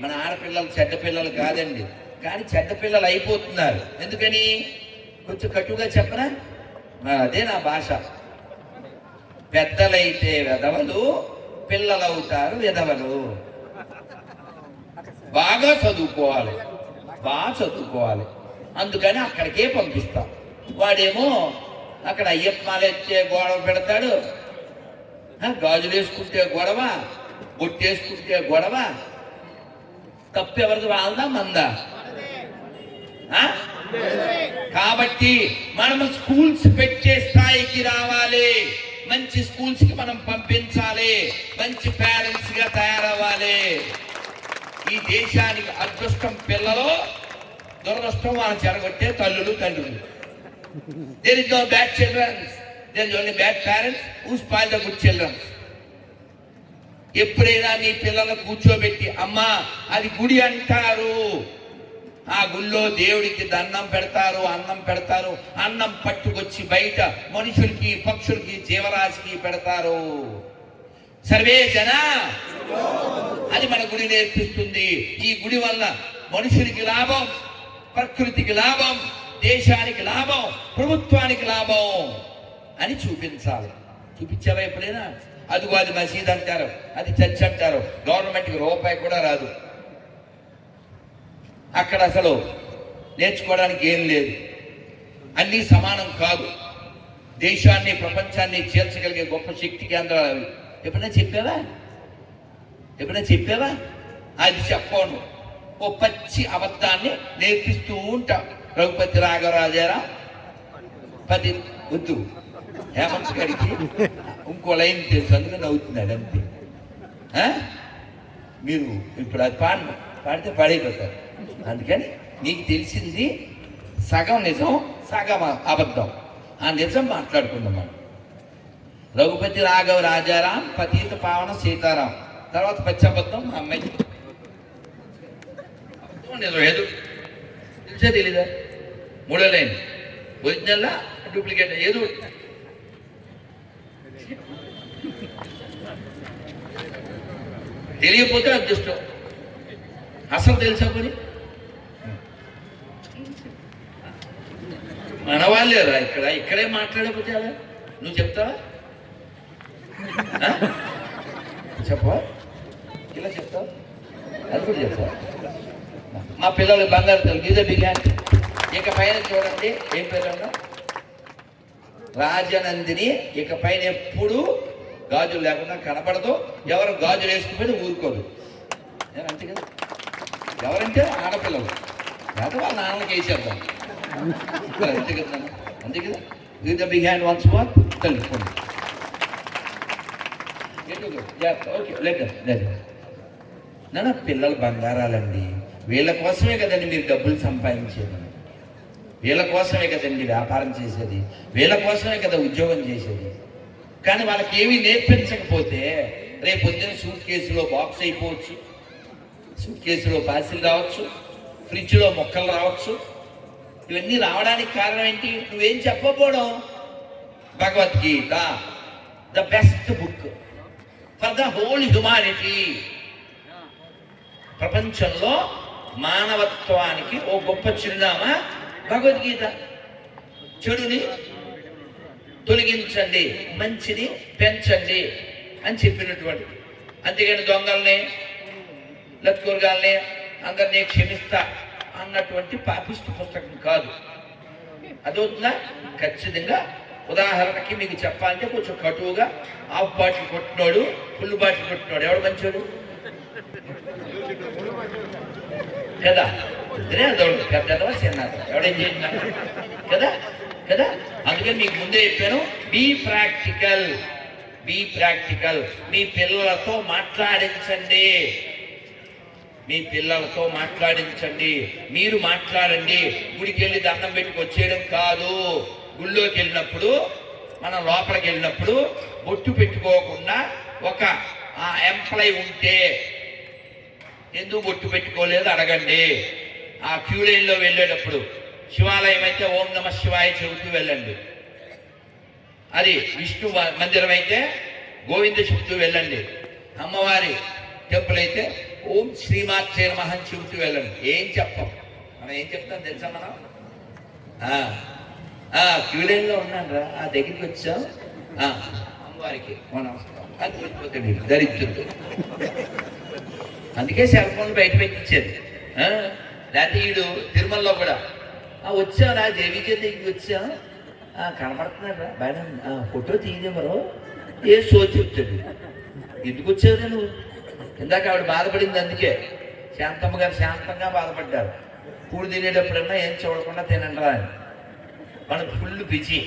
మన ఆడపిల్లలు చెడ్డ పిల్లలు కాదండి. కానీ చెడ్డ పిల్లలు అయిపోతున్నారు. ఎందుకని? కొంచెం కట్టుగా చెప్పనా? అదే నా భాష. పెద్దలైతే వెధవలు, పిల్లలవుతారు విధవలు. బాగా చదువుకోవాలి, బాగా చదువుకోవాలి. అందుకని అక్కడికే పంపిస్తాం. వాడేమో అక్కడ అయ్యప్ప మాలెత్తే గొడవ పెడతాడు, గాజులు వేసుకుంటే గొడవ, బొట్టేసుకుంటే గొడవ. తప్పు ఎవరిది? వాళ్ళదా మందా? కాబట్టి మనం స్కూల్స్ పెట్టే స్థాయికి రావాలి. మంచి స్కూల్స్ కి మనం పంపించాలి. మంచి పేరెంట్స్ గా తయారవ్వాలి. ఈ దేశానికి అదృష్టం పిల్లలు, దురదృష్టం వాళ్ళని చెరగొట్టే తల్లులు తండ్రులు. There is no bad children. There is only bad parents who spoil the good children. ఎప్పుడైనా మీ పిల్లలను కూర్చోబెట్టి, అమ్మా అది గుడి అంటారు, ఆ గుళ్ళో దేవుడికి దండం పెడతారు, అన్నం పెడతారు. అన్నం పట్టుకొచ్చి బయట మనుషులకి, పక్షులకి, జీవరాశికి పెడతారు. సర్వే జన, అది మన గుడి నేర్పిస్తుంది. ఈ గుడి వల్ల మనుషులకి లాభం, ప్రకృతికి లాభం, దేశానికి లాభం, ప్రభుత్వానికి లాభం అని చూపించాలి. చూపించావా ఎప్పుడైనా? అదిగో అది మసీద్ అంటారు, అది చర్చ్ అంటారు. గవర్నమెంట్కి రూపాయి కూడా రాదు. అక్కడ అసలు నేర్చుకోవడానికి ఏం లేదు. అన్నీ సమానం కాదు. దేశాన్ని, ప్రపంచాన్ని చేర్చగలిగే గొప్ప శక్తి కేంద్రాలు అవి. ఎప్పుడైనా చెప్పావా? అది చెప్పను. ఓ పచ్చి అబద్ధాన్ని నేర్పిస్తూ ఉంటాం. రఘుపతి రాఘవరాజారా పది వద్దు, హేమంత్ గారికి ఇంకో లైన్ తెలుసు, అందుకని నవ్వుతున్నాడు అంతే. మీరు ఇప్పుడు అది పాడితే పాడైపోతారు. అందుకని నీకు తెలిసింది సగం నిజం, సగం అబద్ధం. ఆ నిజం మాట్లాడుకుందాం మనం. రఘుపతి రాఘవ రాజారాం, పతీత పావన సీతారాం. తర్వాత పచ్చబద్ధం మా అమ్మాయి. నిజం ఏదో తెలిసే తెలీదా? మూడో లైన్ ఒరిజినల్ డూప్లికేట్ ఏదో. తెలియకపోతే అదృష్టం. అసలు తెలుసా పని మన వాళ్ళేరా. ఇక్కడే మాట్లాడకపోతే అలా నువ్వు చెప్తావా? చెప్పవా? ఇలా చెప్తావా? అది కూడా చెప్తావా? మా పిల్లలు బంగారు తల్లి గీత బిర్యానీ. ఇక పైన చూడండి, ఏం పేరు అన్నా? రాజనందిని. ఇక పైన ఎప్పుడు గాజులు లేకుండా కనపడదు. ఎవరు గాజులు వేసుకుపోయి ఊరుకోదు. అంతే కదా? ఎవరంటే ఆడపిల్లలు, లేదా వాళ్ళ నాన్నలకి వేసేద్దాం. అంతే కదా? అంతే కదా? గీత బిర్యానీ వన్స్ మోర్ తెలుసుకోండి. ఓకే, లేదు నాన్న, పిల్లలు బంగారాలండి. వీళ్ళ కోసమే కదండి మీరు డబ్బులు సంపాదించేది. వీళ్ళ కోసమే కదండి వ్యాపారం చేసేది. వీళ్ళ కోసమే కదా ఉద్యోగం చేసేది. కానీ వాళ్ళకి ఏమీ నేర్పించకపోతే రేపు పొద్దున్న సూట్ కేసులో బాక్స్ అయిపోవచ్చు, సూట్ కేసులో పాసిల్ రావచ్చు, ఫ్రిడ్జ్లో మొక్కలు రావచ్చు. ఇవన్నీ రావడానికి కారణం ఏంటి? నువ్వేం చెప్పకపోవడం. Bhagavad Gita the best book for the whole humanity. ప్రపంచంలో మానవత్వానికి ఓ గొప్ప చిరునామా భగవద్గీత. చెడుని తొలగించండి, మంచిని పెంచండి అని చెప్పినటువంటి. అంతేగాని దొంగల్ని, లత్కూరగాల్ని అందరినీ క్షమిస్తా అన్నటువంటి పాపిష్టి పుస్తకం కాదు. అదవుతుందా? ఖచ్చితంగా. ఉదాహరణకి మీకు చెప్పాలంటే కొంచెం కటువుగా హాఫ్ బాటిల్ కొట్టినోడు, ఫుల్ బాటిల్ కొట్టినోడు ఎవడు మంచోడు కదా? పెద్దవా చిన్నది ఎవడేం చేసినా కదా కదా. అందుకని మీకు ముందే చెప్పాను, బీ ప్రాక్టికల్. మీ పిల్లలతో మాట్లాడించండి. మీరు మాట్లాడండి. గుడికి వెళ్ళి దండం పెట్టుకు వచ్చేయడం కాదు. గుళ్ళోకి వెళ్ళినప్పుడు, మనం లోపలికి వెళ్ళినప్పుడు బొట్టు పెట్టుకోకుండా ఒక ఎంప్లాయ్ ఉంటే ఎందుకు బొట్టు పెట్టుకోలేదు అడగండి. ఆ క్యూ లైన్లో వెళ్ళేటప్పుడు శివాలయం అయితే ఓం నమ శివాయ చెబుతూ వెళ్ళండి. అది విష్ణు మందిరం అయితే గోవింద చెబుతూ వెళ్ళండి. అమ్మవారి టెంపుల్ అయితే ఓం శ్రీమాత్రే నమః చెబుతూ వెళ్ళండి. ఏం చెప్తాం మనం? ఏం చెప్తాం తెలుసా మనం? క్యూ లైన్లో ఉన్నాను రా, ఆ దగ్గరికి వచ్చాం, అమ్మవారికి నమస్కారం అది వెళ్ళిపోతాడు దరిద్రుడు. అందుకే సెల్ ఫోన్ బయట పెట్టించారు. లేకపోతే వీడు తిరుమలలో కూడా వచ్చావు నా దేవికే దగ్గరికి వచ్చాం, కనపడుతున్నాడు రా బాగా, ఫోటో తీయదేమరో ఏ షో చెప్తాడు. ఎందుకు వచ్చావు నువ్వు? ఇందాక ఆవిడ బాధపడింది, అందుకే శాంతమ్మ గారు శాంతంగా బాధపడ్డారు. పూలు తినేటప్పుడన్నా ఏం చూడకుండా తినండిరా అని. మనకు ఫుల్ బిజీ.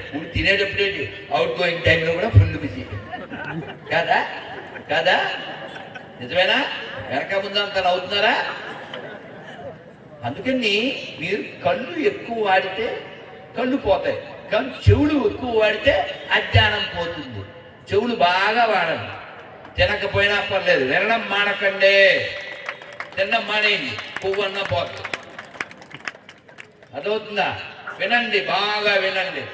పూలు తినేటప్పుడేంటి, అవుట్ గోయింగ్ టైంలో కూడా ఫుల్ బిజీ కాదా? కాదా? నిజమేనా? వెనక ముందు అంత నవ్వుతున్నారా? అందుకని మీరు కళ్ళు ఎక్కువ వాడితే కళ్ళు పోతాయి, కానీ చెవులు ఎక్కువ వాడితే అజ్ఞానం పోతుంది. చెవులు బాగా వాడండి, తినకపోయినా పర్లేదు, వినడం మానకండి. తినడం మానేయండి, పువ్వు అన్నా పోతుంది. అదవుతుందా? వినండి, బాగా వినండి.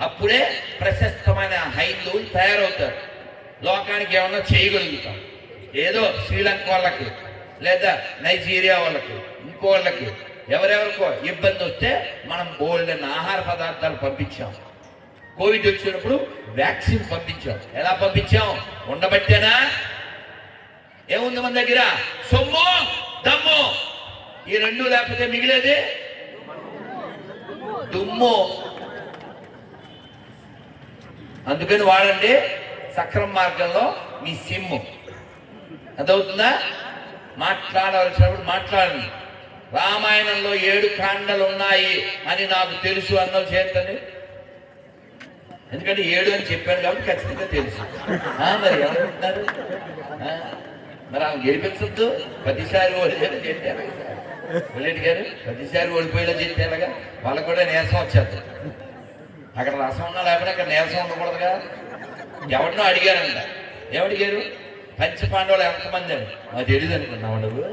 అప్పుడే ప్రశస్తమైన హైందువులు తయారవుతారు. లోకానికి ఏమన్నా చేయగలుగుతాం. ఏదో శ్రీలంక వాళ్ళకి లేదా నైజీరియా వాళ్ళకి ఇంకో వాళ్ళకి ఎవరెవరికో ఇబ్బంది వస్తే మనం బోల్డెన్ ఆహార పదార్థాలు పంపించాం. కోవిడ్ వచ్చినప్పుడు వ్యాక్సిన్ పంపించాం. ఎలా పంపించాం? ఉండబట్టేనా? ఏముంది మన దగ్గర? సొమ్ము దమ్ము, ఈ రెండు లేకపోతే మిగిలేది దుమ్ము. అందుకని వాడండి సక్రమ మార్గంలో మీ సిమ్ము. అదవుతుందా? మాట్లాడవలసినప్పుడు మాట్లాడండి. రామాయణంలో 7 కాండలు ఉన్నాయి అని నాకు తెలుసు అన్నది చేతండి. ఎందుకంటే 7 అని చెప్పాను కాబట్టి ఖచ్చితంగా తెలుసు. మరి ఎవరుంటున్నారు? మరి ఆమె గెలిపించద్దు. ప్రతిసారి ఓడిపోయినా చెప్తారు బుల్లెట్ గారు, ప్రతిసారి ఓడిపోయేలా చెప్తేలాగా వాళ్ళకు కూడా నీరసం వచ్చేది. అక్కడ రసం ఉన్నా లేకపోతే అక్కడ నీరసం ఉండకూడదుగా. ఎవరినో అడిగారంట. ఏమడిగారు? పంచపాండవులు ఎంతమంది అని. మాకు తెలియదు అనుకున్నావు నువ్వు?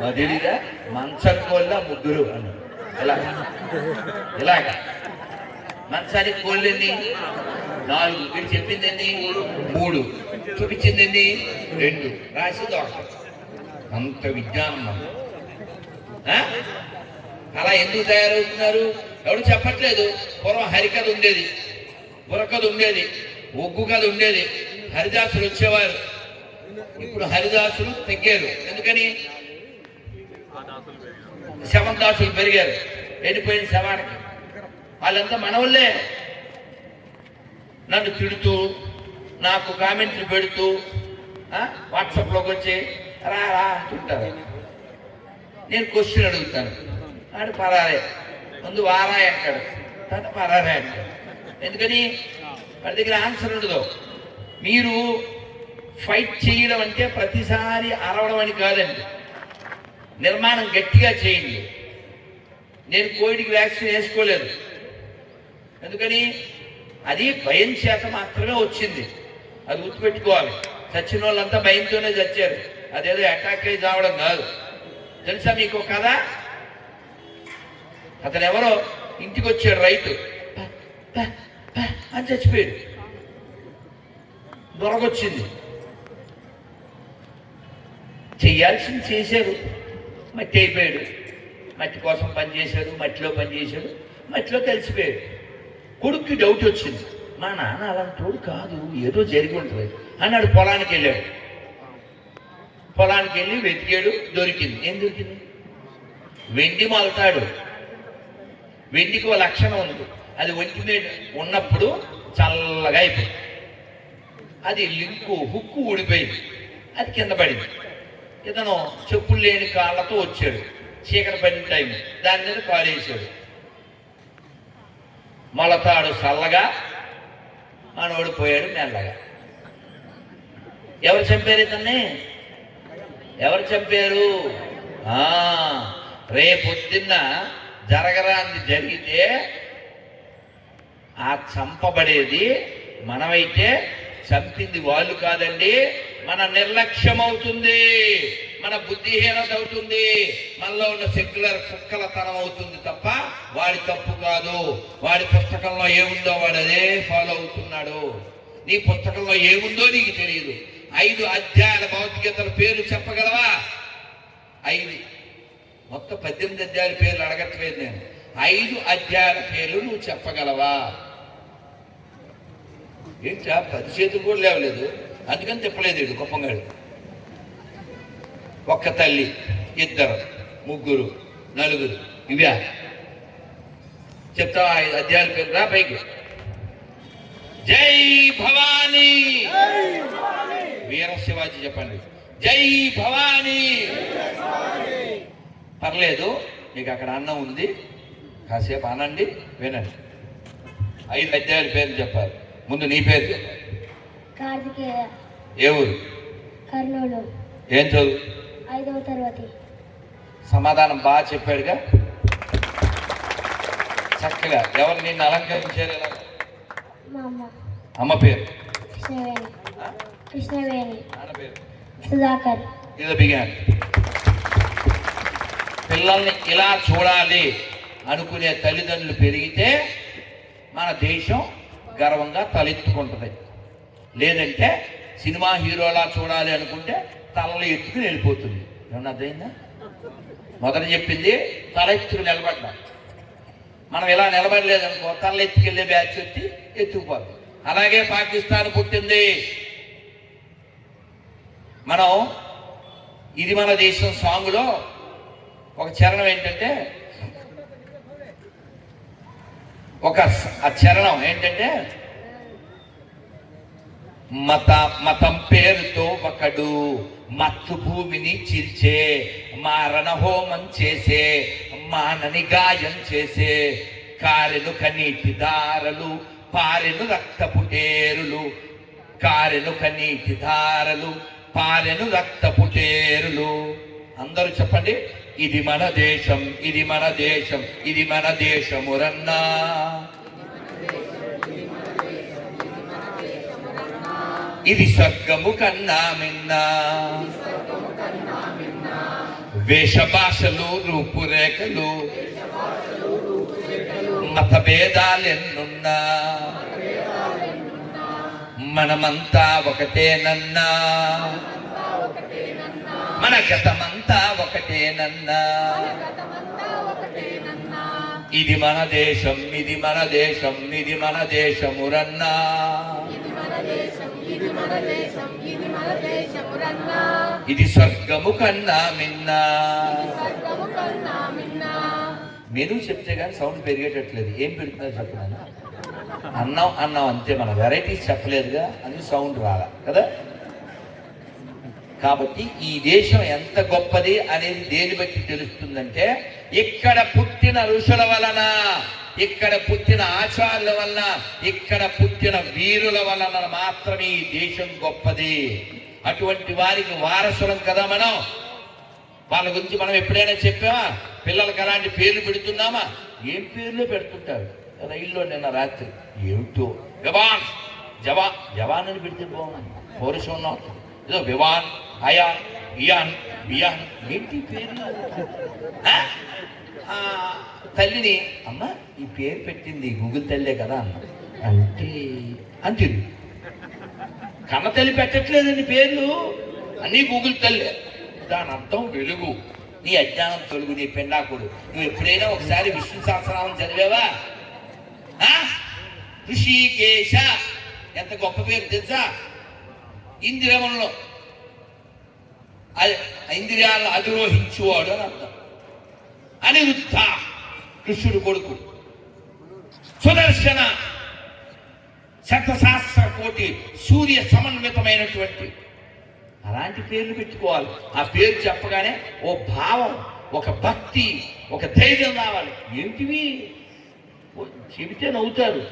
మాకు తెలీదా? మంచం ముగ్గురు అన్న. ఇలాగా మంచానికి కోళ్ళెన్ని 4, వీడు చెప్పింది ఎన్ని 3, చూపించింది ఎన్ని 2, రాసింది 1. అంత విజ్ఞానం మనం. అలా ఎందుకు తయారవుతున్నారు? ఎవరు చెప్పట్లేదు. పూర్వం హరికథ ఉండేది, బుర్రకథ ఉండేది, ఒగ్గు కథ ఉండేది, హరిదాసులు వచ్చేవారు. ఇప్పుడు హరిదాసులు తగ్గారు. ఎందుకని? శవందాసులు పెరిగారు. వెళ్ళిపోయిన శవానికి వాళ్ళంతా మనవల్లే. నన్ను తిడుతూ, నాకు కామెంట్లు పెడుతూ, వాట్సాప్లోకి వచ్చి రా రా అంటుంటారు. నేను క్వశ్చన్ అడుగుతాను, ఆడు పరారే, ముందు వారా అంటాడు, తర్వాత పరారే అంటాడు. ఎందుకని? వాడి దగ్గర ఆన్సర్ ఉండదు. మీరు ఫైట్ చేయడం అంటే ప్రతిసారి అరవడం అని కాదండి. నిర్మాణం గట్టిగా చేయండి. నేను కోవిడ్కి వ్యాక్సిన్ వేసుకోలేదు. ఎందుకని? అది భయం చేత మాత్రమే వచ్చింది. అది గుర్తుపెట్టుకోవాలి. చచ్చిన వాళ్ళంతా భయంతోనే చచ్చారు. అదేదో అటాక్ అయి చావడం కాదు. తెలుసా మీకు కదా? అతను ఎవరో ఇంటికి వచ్చాడు, రైతు అని చచ్చిపోయాడు. దొరకొచ్చింది. చెయ్యాల్సింది చేశారు, మట్టి అయిపోయాడు. మట్టి కోసం పనిచేశాడు, మట్టిలో పనిచేశాడు, మట్టిలో కలిసిపోయాడు. కొడుక్కి డౌట్ వచ్చింది, మా నాన్న అలాంటి కాదు, ఏదో జరిగి ఉంటుంది అన్నాడు. పొలానికి వెళ్ళాడు. పొలానికి వెళ్ళి వెతికాడు, దొరికింది. ఏం దొరికింది? వెండి మొలతాడు. వెండికి ఒక లక్షణం ఉంది, అది ఒంటి మీద ఉన్నప్పుడు చల్లగా అయిపోయింది. అది హుక్కు ఊడిపోయింది, అది కింద పడింది. ఇతను చెప్పులు లేని కాళ్ళతో వచ్చాడు. చీకటి పడిన టైం, దాని మీద కాలు వేసాడు. మొలతాడు చల్లగా, మనోడు పోయాడు మెల్లగా. ఎవరు చంపారు ఇతన్ని? ఎవరు చంపారు? రేపొద్దున్న జరగరాంది జరిగితే ఆ చంపబడేది మనమైతే చంపింది వాళ్ళు కాదండి. మన నిర్లక్ష్యం అవుతుంది, మన బుద్ధిహీనత అవుతుంది, మనలో ఉన్న సెక్యులర్ కుక్కలతనం అవుతుంది తప్ప వాడి తప్పు కాదు. వాడి పుస్తకంలో ఏముందో వాడు అదే ఫాలో అవుతున్నాడు. నీ పుస్తకంలో ఏముందో నీకు తెలియదు. 5 అధ్యాయాల భౌతికతల పేర్లు చెప్పగలవా? 5, మొత్తం 18 అధ్యాయాల పేర్లు అడగట్లేదు నేను. 5 అధ్యాయాల పేర్లు నువ్వు చెప్పగలవా? ఏంటా 10 చేతులు కూడా లేవలేదు, అందుకని చెప్పలేదు వీడు గొప్పగాడు. ఒక్క తల్లి, 2, 3, 4 ఇవే చెప్తావా? 5 అధ్యాయాల పేరు రా పైకి. జై భవానీ, వీర శివాజీ చెప్పండి. జై భవానీ. పర్లేదు, మీకు అక్కడ అన్నం ఉంది, కాసేపు అనండి, వినండి. 5 అధ్యాయాల పేర్లు చెప్పాలి. ముందు నీ పేరు చెప్పాలి. కార్తికేయ. ఏ ఊరు? కర్నూలు. ఏం చదువు? 5వ తరగతి. సమాధానం బాగా చెప్పాడుగా, చక్కగా. ఎవరు నిన్ను అలంకరించారు? ఎలా? మా అమ్మ. అమ్మ పేరు? కృష్ణవేణి. కృష్ణవేణి. నాన్న పేరు? సుధాకర్. ఇది బిగాన్. పిల్లల్ని ఇలా చూడాలి అనుకునే తల్లిదండ్రులు పెరిగితే మన దేశం గర్వంగా తలెత్తుకుంటుంది. లేదంటే సినిమా హీరోలా చూడాలి అనుకుంటే తలలు ఎత్తుకుని వెళ్ళిపోతుంది. ఏమన్నా అర్థమైందా? మొదట చెప్పింది తల ఎత్తుకుని నిలబడ్డా. మనం ఇలా నిలబడలేదనుకో తల ఎత్తుకెళ్ళే బ్యాచ్ వచ్చి ఎత్తుకుపోతుంది. అలాగే పాకిస్తాన్ పుట్టింది. మనం ఇది మన దేశం సాంగులో ఒక చరణం ఏంటంటే, ఆ చరణం ఏంటంటే, మతం పేరుతో ఒకడు మత్తు భూమిని చీల్చే, మారణ హోమం చేసే, మానని గాయం చేసే, కారెను కనీటి దారలు, పారెను రక్తపు టేరులు, కారెను కనీటి దారలు, పారెను రక్తపు టేరులు. అందరూ చెప్పండి. ఇది మన దేశం, ఇది మన దేశం, ఇది మన దేశమురన్నా. ఇది స్వర్గము కన్నా మిన్నా. వేష భాషలు, రూపురేఖలు, మత భేదాలెన్నున్నా మనమంతా ఒకటేనన్నా. మన గతమంతా ఒకటేనన్నా. ఇది మన దేశం, ఇది మన దేశం, ఇది మన దేశమురన్నా. ఇది స్వర్గము కన్నా మిన్నా. మెను చెప్తే కానీ సౌండ్ పెరిగేటట్లేదు. ఏం పెడుతుందో చెప్పినా అన్నం అన్నం అంతే, మన వెరైటీస్ చెప్పలేదుగా అని సౌండ్ రాలా కదా. కాబట్టి ఈ దేశం ఎంత గొప్పది అనేది దేని బట్టి తెలుస్తుందంటే, ఇక్కడ పుట్టిన ఋషుల వలన, ఇక్కడ పుట్టిన ఆచార్యుల వలన, ఇక్కడ పుట్టిన వీరుల వలన మాత్రమే ఈ దేశం గొప్పది. అటువంటి వారికి వారసులం కదా మనం. వాళ్ళ గురించి మనం ఎప్పుడైనా చెప్పామా? పిల్లలకి అలాంటి పేర్లు పెడుతున్నామా? ఏం పేర్లు పెడుతుంటారు. రైల్లో నిన్న రాత్రి ఏమిటో వివాన్, జవాన్ అని పెడితే బాగుంది, పౌరుషం ఉన్న ఏదో వివాన్, అయాన్, ఇయాన్, బియాన్, ఏంటి పేర్లు? తల్లిని, అమ్మ ఈ పేరు పెట్టింది గూగుల్ తల్లే కదా అన్న. అంటే అంటుంది. కన్న తల్లి పెట్టట్లేదండి పేర్లు, అన్నీ గూగుల్ తల్లే. దాని అర్థం వెలుగు. నీ అజ్ఞానం తొలుగు, నీ పెండాకుడు. నువ్వు ఎప్పుడైనా ఒకసారి విష్ణు సహస్రనామం చదివావా? ఋషికేశ ఎంత గొప్ప పేరు తెలుసా? ఇంద్రియములను, ఇంద్రియాలను అధిరోహించువాడు అని అర్థం. అనిరుద్ధ కృష్ణుడు కొడుకు. సుదర్శన 1,000,000 కోటి సూర్య సమన్వితమైనటువంటి. అలాంటి పేర్లు పెట్టుకోవాలి. ఆ పేరు చెప్పగానే ఓ భావం, ఒక భక్తి, ఒక ధైర్యం రావాలి. ఏంటివి చెబితే నవ్వుతారు.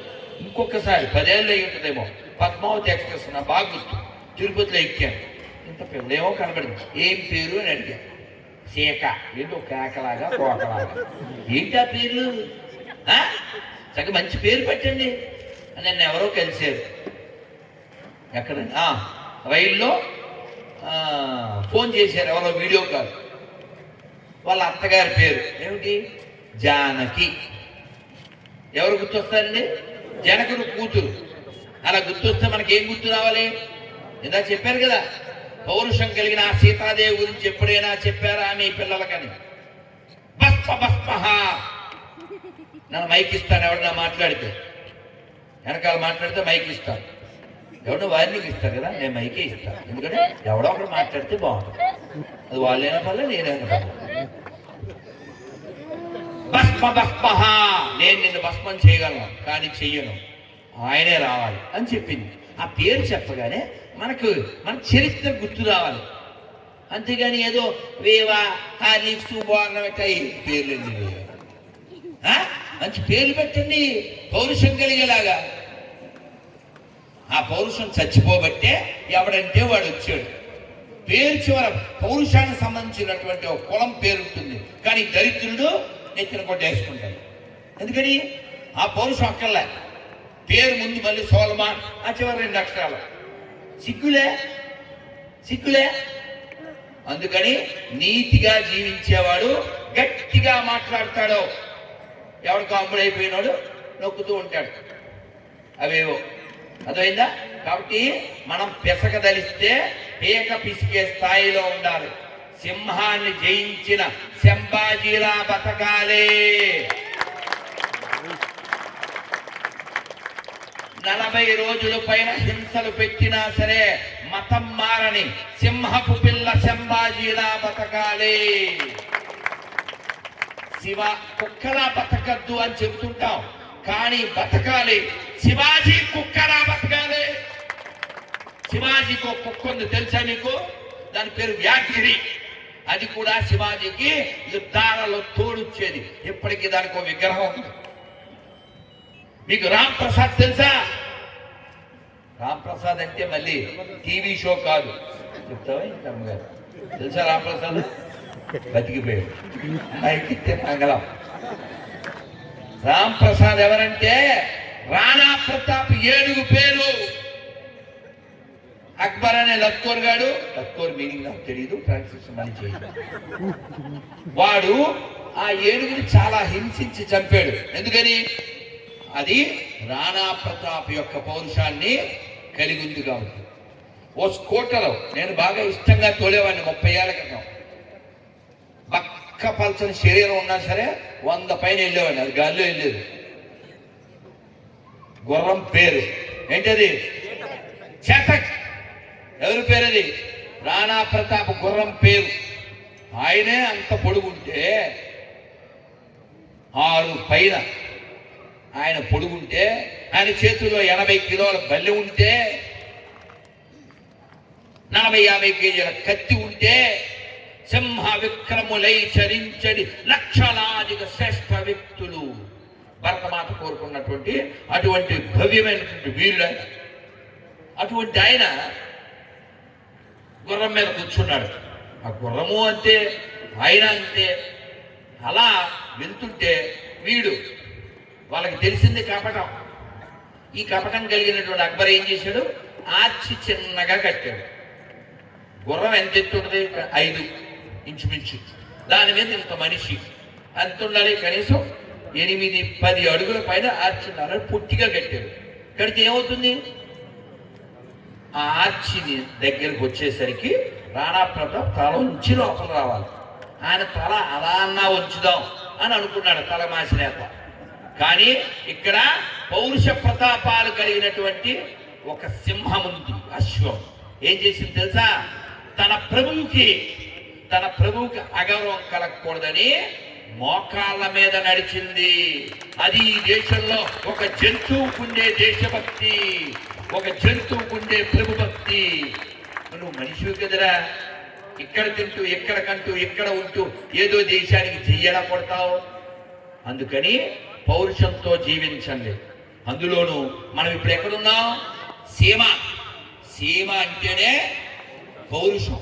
ఇంకొకసారి 10 ఏళ్ళు అయి ఉంటుందేమో, పద్మావతి ఎక్స్ప్రెస్ నా బాగా గుర్తు, తిరుపతిలో ఎక్కాను. ఇంత పిల్లలేమో కనబడింది. ఏం పేరు అని అడిగాను. సీక. ఏంటో కేకలాగా కోకలాగా. ఏంటి ఆ పేర్లు? చక్కగా మంచి పేరు పెట్టండి. నన్ను ఎవరో కలిసారు. ఎక్కడ? రైల్లో ఫోన్ చేశారు ఎవరో, వీడియో కాల్. వాళ్ళ అత్తగారి పేరు ఏమిటి? జానకి. ఎవరు గుర్తొస్తారండి? జనకుడు కూతురు. అలా గుర్తొస్తే మనకి ఏం గుర్తు రావాలి? ఇందా చెప్పారు కదా, పౌరుషం కలిగిన ఆ సీతాదేవి గురించి ఎప్పుడైనా చెప్పారా మీ పిల్లలకని? భస్మ భస్మహ నన్ను మైక్ ఇస్తాను ఎవడన్నా మాట్లాడితే, వెనకాల మాట్లాడితే మైక్ ఇస్తాను. ఎవడో వార్నింగ్ ఇస్తారు కదా, నేను మైకే ఇస్తాను. ఎందుకంటే ఎవడో ఒకడు మాట్లాడితే బాగుంటుంది. అది వాళ్ళైనా పర్లేదు, నేనైనా పర్లేదు. భస్మ భస్మహ, నేను నిన్ను భస్మం చేయగలను కానీ చెయ్యను, ఆయనే రావాలి అని చెప్పింది. ఆ పేరు చెప్పగానే మనకు మన చరిత్ర గుర్తు రావాలి. అంతేగాని ఏదో వేవా హార్లిక్స్ బోర్న పెట్టాయి పేర్లండి. మంచి పేర్లు పెట్టండి, పౌరుషం కలిగేలాగా. ఆ పౌరుషం చచ్చిపోబట్టే ఎవడంటే వాడు వచ్చాడు. పేరు చివర పౌరుషానికి సంబంధించినటువంటి ఒక కులం పేరు ఉంటుంది, కానీ దరిద్రుడు నెత్తిన కొట్టేసుకుంటాడు. ఎందుకని? ఆ పౌరుషం అక్కర్లే. పేరు ముందు మళ్ళీ సోలమాన్, ఆ చివరి 2 అక్షరాలు. సిగ్గులే. అందుకని నీతిగా జీవించేవాడు గట్టిగా మాట్లాడతాడు, ఎవడు కాంబుడైపోయినాడు నొక్కుతూ ఉంటాడు. అవేవో అదైందా? కాబట్టి మనం పెసకదలిస్తే పేక పిసికే స్థాయిలో ఉండాలి. సింహాన్ని జయించిన శంభాజీలా బతకాలే. 40 రోజుల పైన హింసలు పెట్టినా సరే మతం మారని సింహపు పిల్ల శంభాజీలా బతకాలి. శివ కుక్కలా బతకద్దు అని చెబుతుంటాం, కానీ బతకాలి. శివాజీ కుక్కలా బతకాలి. శివాజీకి కుక్క ఉంది తెలుసా మీకు? దాని పేరు వ్యాఘ్రి. అది కూడా శివాజీకి యుద్ధాలలో తోడుచ్చేది. ఇప్పటికీ దానికి విగ్రహం ఉంది. మీకు రామ్ ప్రసాద్ తెలుసా? రామ్ ప్రసాద్ అంటే మళ్ళీ టీవీ షో కాదు, చెప్తావా కర్మగారు? తెలుసా రామ్ ప్రసాద్? బతికిపోయాడు, బయటితే మంగళం. రామ్ ప్రసాద్ ఎవరంటే రాణా ప్రతాప్ ఏనుగు పేరు. అక్బర్ అనే లక్కోర్ గాడు, లక్కోర్ మీనింగ్ నాకు తెలియదు, ట్రాన్స్లేషన్ మళ్ళీ చేయదు. వాడు ఆ ఏనుగుని చాలా హింసించి చంపాడు. ఎందుకని? అది రాణా ప్రతాప్ యొక్క పౌరుషాన్ని కలిగి ఉంది కాబట్టి. ఓ స్కూటర్లో నేను బాగా ఇష్టంగా తోలేవాడిని 30 ఏళ్ల క్రితం. బక్క పల్చని శరీరం ఉన్నా సరే 100 పైన వెళ్ళేవాడిని. అది గాల్లో వెళ్ళేది. గుర్రం పేరు ఏంటది? చేతక్. ఎవరి పేరు అది? రాణా ప్రతాప్ గుర్రం పేరు. ఆయనే అంత పొడుగుంటే 6 పైన ఆయన పొడుగుంటే, ఆయన చేతుల్లో 80 కిలోల బల్లె ఉంటే, 40-50 కేజీల కత్తి ఉంటే, సింహ విక్రములై చరించడి లక్షలాదిగా శ్రేష్ఠ వ్యక్తులు భరతమాత కోరుకున్నటువంటి అటువంటి భవ్యమైనటువంటి వీరుడు. అటువంటి ఆయన గుర్రం మీద కూర్చున్నాడు. ఆ గుర్రము అంతే, ఆయన అంతే. అలా వెళ్తుంటే వీడు, వాళ్ళకి తెలిసింది కపటం. ఈ కపటం కలిగినటువంటి అక్బర్ ఏం చేశాడు? ఆర్చి చిన్నగా కట్టాడు. గుర్రం ఎంత ఎత్తు ఉంటుంది? 5 ఇంచుమించు. దాని మీద ఇంత మనిషి అంత ఉండాలి, కనీసం 8-10 అడుగుల పైన ఆర్చి ఉండాలని పుట్టిగా కట్టాడు. కడితే ఏమవుతుంది? ఆ ఆర్చిని దగ్గరకు వచ్చేసరికి రాణా ప్రతాప్ తల ఉంచి లోపల రావాలి. ఆయన తల అలా అన్నా ఉంచుదాం అని అనుకున్నాడు తలమాసినేత. కానీ ఇక్కడ పౌరుష ప్రతాపాలు కలిగినటువంటి ఒక సింహం ఉంది, అశ్వం. ఏం చేసింది తెలుసా? తన ప్రభువుకి అగౌరవం కలగకూడదని మోకాళ్ళ మీద నడిచింది. అది ఈ దేశంలో ఒక జంతువుకుండే దేశభక్తి, ఒక జంతువుకుండే ప్రభుభక్తి. నువ్వు మనిషివి కదరా, ఇక్కడ తింటూ ఇక్కడ కంటూ ఇక్కడ ఉంటూ ఏదో దేశానికి చెయ్యలా కొడతావు. అందుకని పౌరుషంతో జీవించండి. అందులోనూ మనం ఇప్పుడు ఎక్కడున్నాం? సీమ అంటేనే పౌరుషం.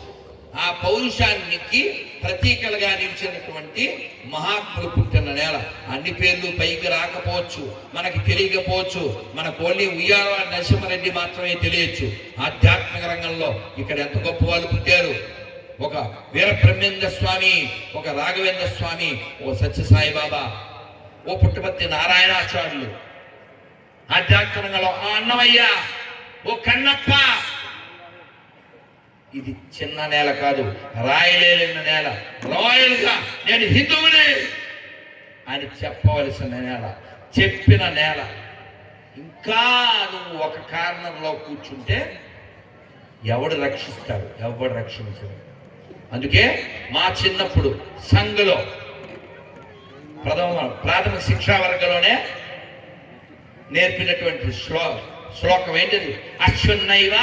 ఆ పౌరుషానికి ప్రతీకలుగా నిలిచినటువంటి మహాత్ములు పుట్టిన నేల. అన్ని పేర్లు పైకి రాకపోవచ్చు, మనకి తెలియకపోవచ్చు. మన కోళ్ళి ఉయ్యాల నరసింహారెడ్డి మాత్రమే తెలియచ్చు. ఆధ్యాత్మిక రంగంలో ఇక్కడ ఎంత గొప్ప వాళ్ళు పుట్టారు. ఒక వీరబ్రహ్మేంద్ర స్వామి, ఒక రాఘవేంద్ర స్వామి, ఓ సత్యసాయిబాబా, ఓ పుట్టపర్తి నారాయణాచార్యులు. ఆధ్యాత్మిక రంగంలో ఆ అన్నమయ్య, ఓ కన్నప్ప. ఇది చిన్న నేల కాదు, రాయలేని నేల. రాయల్ గా నేను హిందువుని, అని చెప్పవలసిన నేల, చెప్పిన నేల. ఇంకా నువ్వు ఒక కారణంలో కూర్చుంటే ఎవడు రక్షిస్తాడు? ఎవడు రక్షించడు. అందుకే మా చిన్నప్పుడు సంఘలో ప్రాథమిక శిక్షా వర్గంలోనే నేర్పినటువంటి శ్లోకం ఏంటిది? అశ్వన్నైవ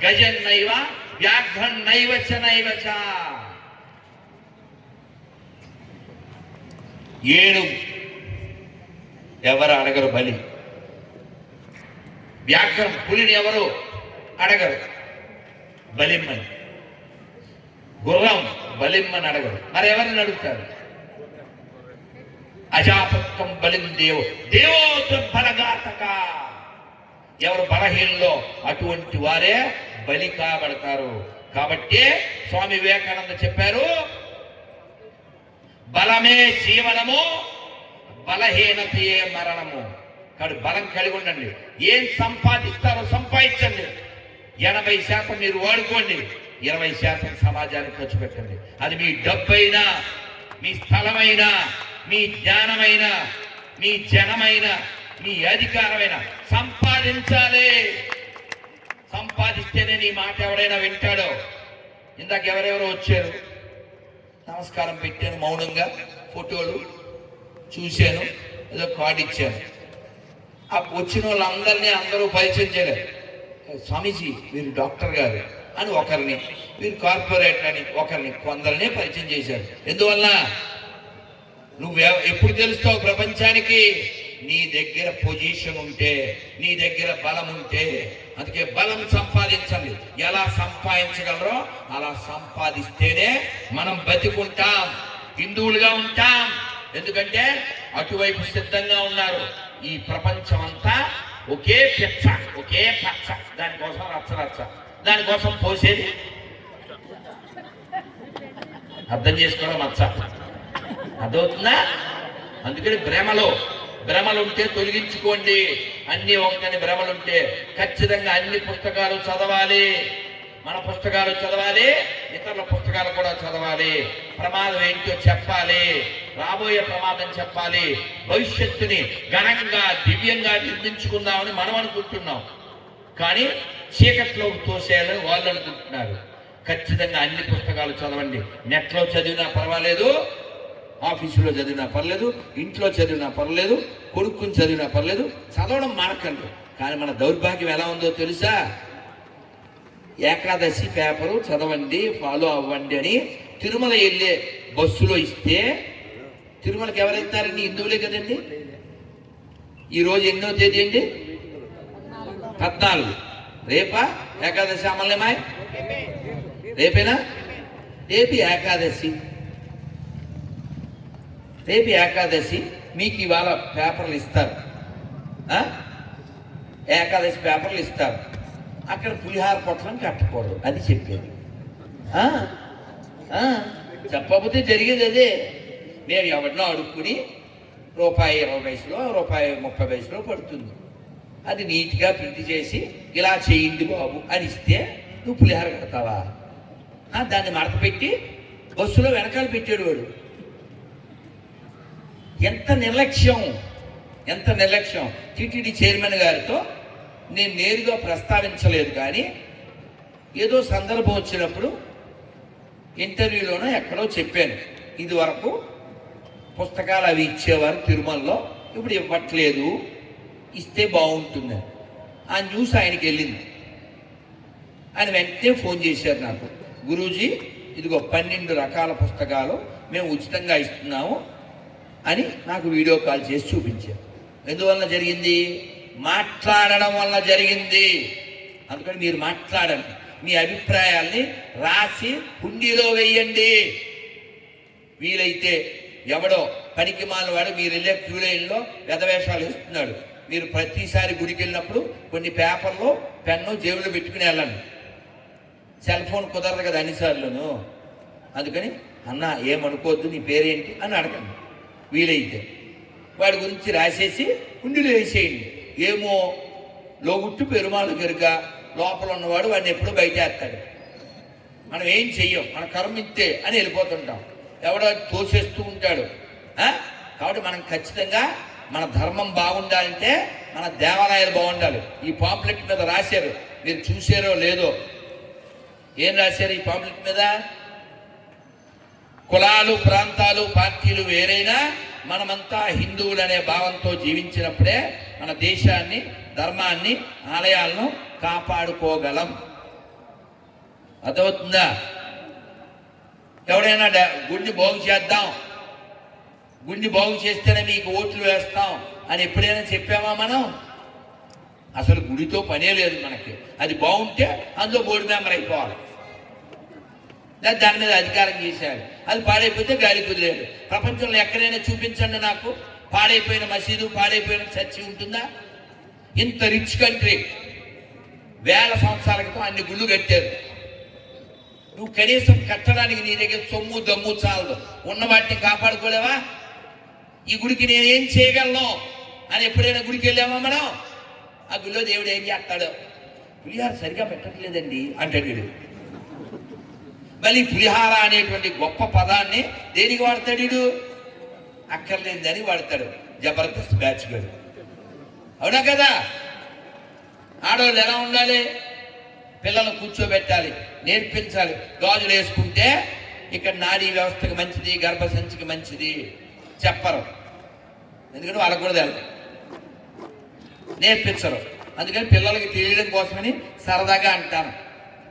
గజన్నైవ వ్యాఘ్రన్నైవచ నైవచ. ఏనుగు ఎవరు అడగరు బలి. వ్యాఘ్రం పులిని ఎవరు అడగరు బలిమ్మని. గుర్రం బలిమ్మని అడగరు. మరి ఎవరిని అడుగుతారు? అజాపత్వం బలిం దేవో దేవో దుర్బలఘాతక. ఎవరు బలహీనలో అటువంటి వారే బలి కాబడతారు. కాబట్టి స్వామి వివేకానంద చెప్పారు, బలమే జీవనము, బలహీనతయే మరణము. కాబట్టి బలం కలిగి ఉండండి. ఏం సంపాదిస్తారో సంపాదించండి. 80% మీరు వాడుకోండి, 20% సమాజానికి ఖర్చు పెట్టండి. అది మీ డబ్బైనా, మీ స్థలమైనా, మీ జ్ఞానమైనా, మీ జనమైనా, మీ అధికారమైన సంపాదించాలి. సంపాదిస్తేనే నీ మాట ఎవడైనా వింటాడో. ఇందాక ఎవరెవరో వచ్చారు, నమస్కారం పెట్టాను, మౌనంగా ఫోటోలు చూశాను, ఏదో కార్డు ఇచ్చాను. ఆ వచ్చిన వాళ్ళందరినీ అందరూ పరిచయం చేయలేదు. స్వామీజీ వీరు డాక్టర్ గారు అని ఒకరిని, వీరు కార్పొరేటర్ అని ఒకరిని, కొందరినే పరిచయం చేశారు. ఎందువల్ల? నువ్వు ఎప్పుడు తెలుస్తావు ప్రపంచానికి? నీ దగ్గర పొజిషన్ ఉంటే, నీ దగ్గర బలం ఉంటే. అందుకే బలం సంపాదించండి. ఎలా సంపాదించగలరో అలా సంపాదిస్తేనే మనం బతికుంటాం, హిందువులుగా ఉంటాం. ఎందుకంటే అటువైపు సిద్ధంగా ఉన్నారు. ఈ ప్రపంచం అంతా ఒకే పెచ్చ, ఒకే పచ్చ, దానికోసం రచ్చ, దానికోసం పోసేది. అర్థం చేసుకోవడం మచ్చ, అర్థమవుతుందా? అందుకని భ్రమలుంటే తొలగించుకోండి. అన్ని ఒకటని భ్రమలుంటే ఖచ్చితంగా అన్ని పుస్తకాలు చదవాలి. మన పుస్తకాలు చదవాలి, ఇతరుల పుస్తకాలు కూడా చదవాలి. ప్రమాదం ఏంటో చెప్పాలి, రాబోయే ప్రమాదం చెప్పాలి. భవిష్యత్తుని ఘనంగా దివ్యంగా నిర్మించుకుందామని మనం అనుకుంటున్నాం, కానీ చీకట్లోకి తోసేయాలని వాళ్ళు అనుకుంటున్నారు. ఖచ్చితంగా అన్ని పుస్తకాలు చదవండి. నెట్లో చదివినా పర్వాలేదు, ఆఫీసులో చదివినా పర్లేదు, ఇంట్లో చదివినా పర్లేదు, కొడుకుని చదివినా పర్లేదు. చదవడం మానకండి. కానీ మన దౌర్భాగ్యం ఎలా ఉందో తెలుసా? ఏకాదశి పేపరు చదవండి, ఫాలో అవ్వండి అని తిరుమల వెళ్ళే బస్సులో ఇస్తే, తిరుమలకి ఎవరు వెళ్తారండి? హిందువులే కదండి. ఈరోజు ఎన్నో తేదీ అండి? 14. రేపా ఏకాదశి? అమలమాయ్ రేపేనా? రేపు ఏకాదశి. రేపు ఏకాదశి. మీకు ఇవాళ పేపర్లు ఇస్తారు, ఏకాదశి పేపర్లు ఇస్తారు. అక్కడ పులిహార పొట్లం కట్టకూడదు, అది చెప్పేది. చెప్పకపోతే జరిగేది అదే. నేను ఎవరినో అడుక్కుని ₹1.20, ₹1.30 పడుతుంది. అది నీట్గా ప్రింట్ చేసి ఇలా చేయండి బాబు అని ఇస్తే నువ్వు పులిహార కడతావా? దాన్ని మడత పెట్టి బస్సులో వెనకాల పెట్టాడు వాడు. ఎంత నిర్లక్ష్యం, ఎంత నిర్లక్ష్యం. టీటీడీ చైర్మన్ గారితో నేను నేరుగా ప్రస్తావించలేదు, కానీ ఏదో సందర్భం వచ్చినప్పుడు ఇంటర్వ్యూలోనో ఎక్కడో చెప్పాను, ఇది వరకు పుస్తకాలు అవి ఇచ్చేవారు తిరుమలలో, ఇప్పుడు ఇవ్వట్లేదు, ఇస్తే బాగుంటుందని. ఆ న్యూస్ ఆయనకి వెళ్ళింది. ఆయన వెంటనే ఫోన్ చేశారు నాకు, గురూజీ ఇదిగో 12 రకాల పుస్తకాలు మేము ఉచితంగా ఇస్తున్నాము అని నాకు వీడియో కాల్ చేసి చూపించారు. ఎందువల్ల జరిగింది? మాట్లాడడం వల్ల జరిగింది. అందుకని మీరు మాట్లాడండి, మీ అభిప్రాయాల్ని రాసి హుండీలో వేయండి. వీలైతే ఎవడో పనికి మాలవాడు మీరు వెళ్ళే క్యూ లైన్లో వెధవేషాలు వేస్తున్నాడు, మీరు ప్రతిసారి గుడికి వెళ్ళినప్పుడు కొన్ని పేపర్లు పెన్ను జేబులో పెట్టుకుని వెళ్ళండి. సెల్ ఫోన్ కుదరదు కదా అన్నిసార్లును. అందుకని అన్న ఏమనుకోవద్దు, నీ పేరేంటి అని అడగండి. వీలైతే వాడి గురించి రాసేసి హుండీలో వేసేయండి. ఏమో లోగుట్టు పెరుమాళు గరుక లోపల ఉన్నవాడు వాడిని ఎప్పుడూ బయట వేస్తాడు. మనం ఏం చెయ్యం, మన కర్మ ఇంతే అని వెళ్ళిపోతుంటాం. ఎవడో తోసేస్తూ ఉంటాడు, కాబట్టి మనం ఖచ్చితంగా మన ధర్మం బాగుండాలంటే మన దేవాలయాలు బాగుండాలి. ఈ పాంప్లెట్ మీద రాశారు, మీరు చూసారో లేదో. ఏం రాశారు ఈ పాంప్లెట్ మీద? కులాలు, ప్రాంతాలు, పార్టీలు వేరైనా మనమంతా హిందువులు అనే భావంతో జీవించినప్పుడే మన దేశాన్ని, ధర్మాన్ని, ఆలయాలను కాపాడుకోగలం. అర్థమవుతుందా? ఎవడైనా గుడిని బాగు చేద్దాం, గుడిని బాగు చేస్తేనే మీకు ఓట్లు వేస్తాం అని ఎప్పుడైనా చెప్పామా మనం? అసలు గుడితో పనే లేదు మనకి. అది బాగుంటే అందులో బోర్డు మెంబర్ అయిపోవాలి, దాని మీద అధికారం చేశారు. అది పాడైపోతే గాలి కుదిలేదు. ప్రపంచంలో ఎక్కడైనా చూపించండి నాకు పాడైపోయిన మసీదు, పాడైపోయిన చర్చి ఉంటుందా? ఇంత రిచ్ కంట్రీ, వేల సంవత్సరాల క్రితం అన్ని గుళ్ళు కట్టారు. నువ్వు కనీసం కట్టడానికి నీ దగ్గర సొమ్ము దమ్ము చాలదు, ఉన్న వాటిని కాపాడుకోలేవా? ఈ గుడికి నేనేం చేయగలను అని ఎప్పుడైనా గుడికి వెళ్ళామా మనం? ఆ గుడిలో దేవుడు ఏం చేస్తాడు? పులిహార సరిగా పెట్టట్లేదండి అంటాడు వీడు. మళ్ళీ పులిహార అనేటువంటి గొప్ప పదాన్ని దేనికి వాడతాడు వీడు? అక్కర్లేదని వాడతాడు. జబర్దస్త్ బ్యాచ్ గారు, అవునా కదా? ఆడవాళ్ళు ఎలా ఉండాలి? పిల్లలను కూర్చోబెట్టాలి, నేర్పించాలి. గాజులు వేసుకుంటే ఇక్కడ నాడీ వ్యవస్థకి మంచిది, గర్భసంచికి మంచిది చెప్పరు, ఎందుకంటే వాళ్ళకు కూడా తెలుసు, నేర్పించరు. అందుకని పిల్లలకి తెలియడం కోసమని సరదాగా అంటాను.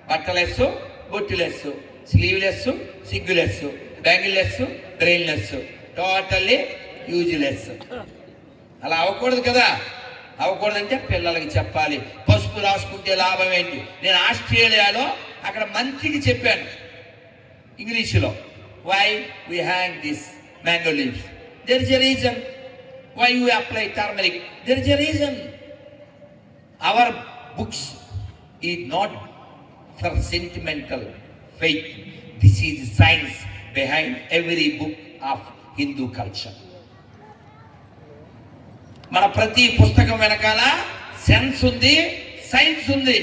బట్టలెస్సు, బొట్టులెస్సు, స్లీవ్లెస్, సిగ్గులెస్, బ్యాంగిల్లెస్, బ్రెయిన్లెస్, టోటల్లీ యూజ్లెస్. అలా అవ్వకూడదు కదా. అవ్వకూడదంటే పిల్లలకి చెప్పాలి. పసుపు రాసుకుంటే లాభం ఏంటి? నేను ఆస్ట్రేలియాలో అక్కడ మంత్రికి చెప్పాను ఇంగ్లీషులో, why we hang this mango leaves, there is a reason. Why you apply turmeric, there is a reason. Our books is not for sentimental faith, this is science behind every book of Hindu culture. మన ప్రతి పుస్తకం వెనకాల sense ఉంది, science ఉంది.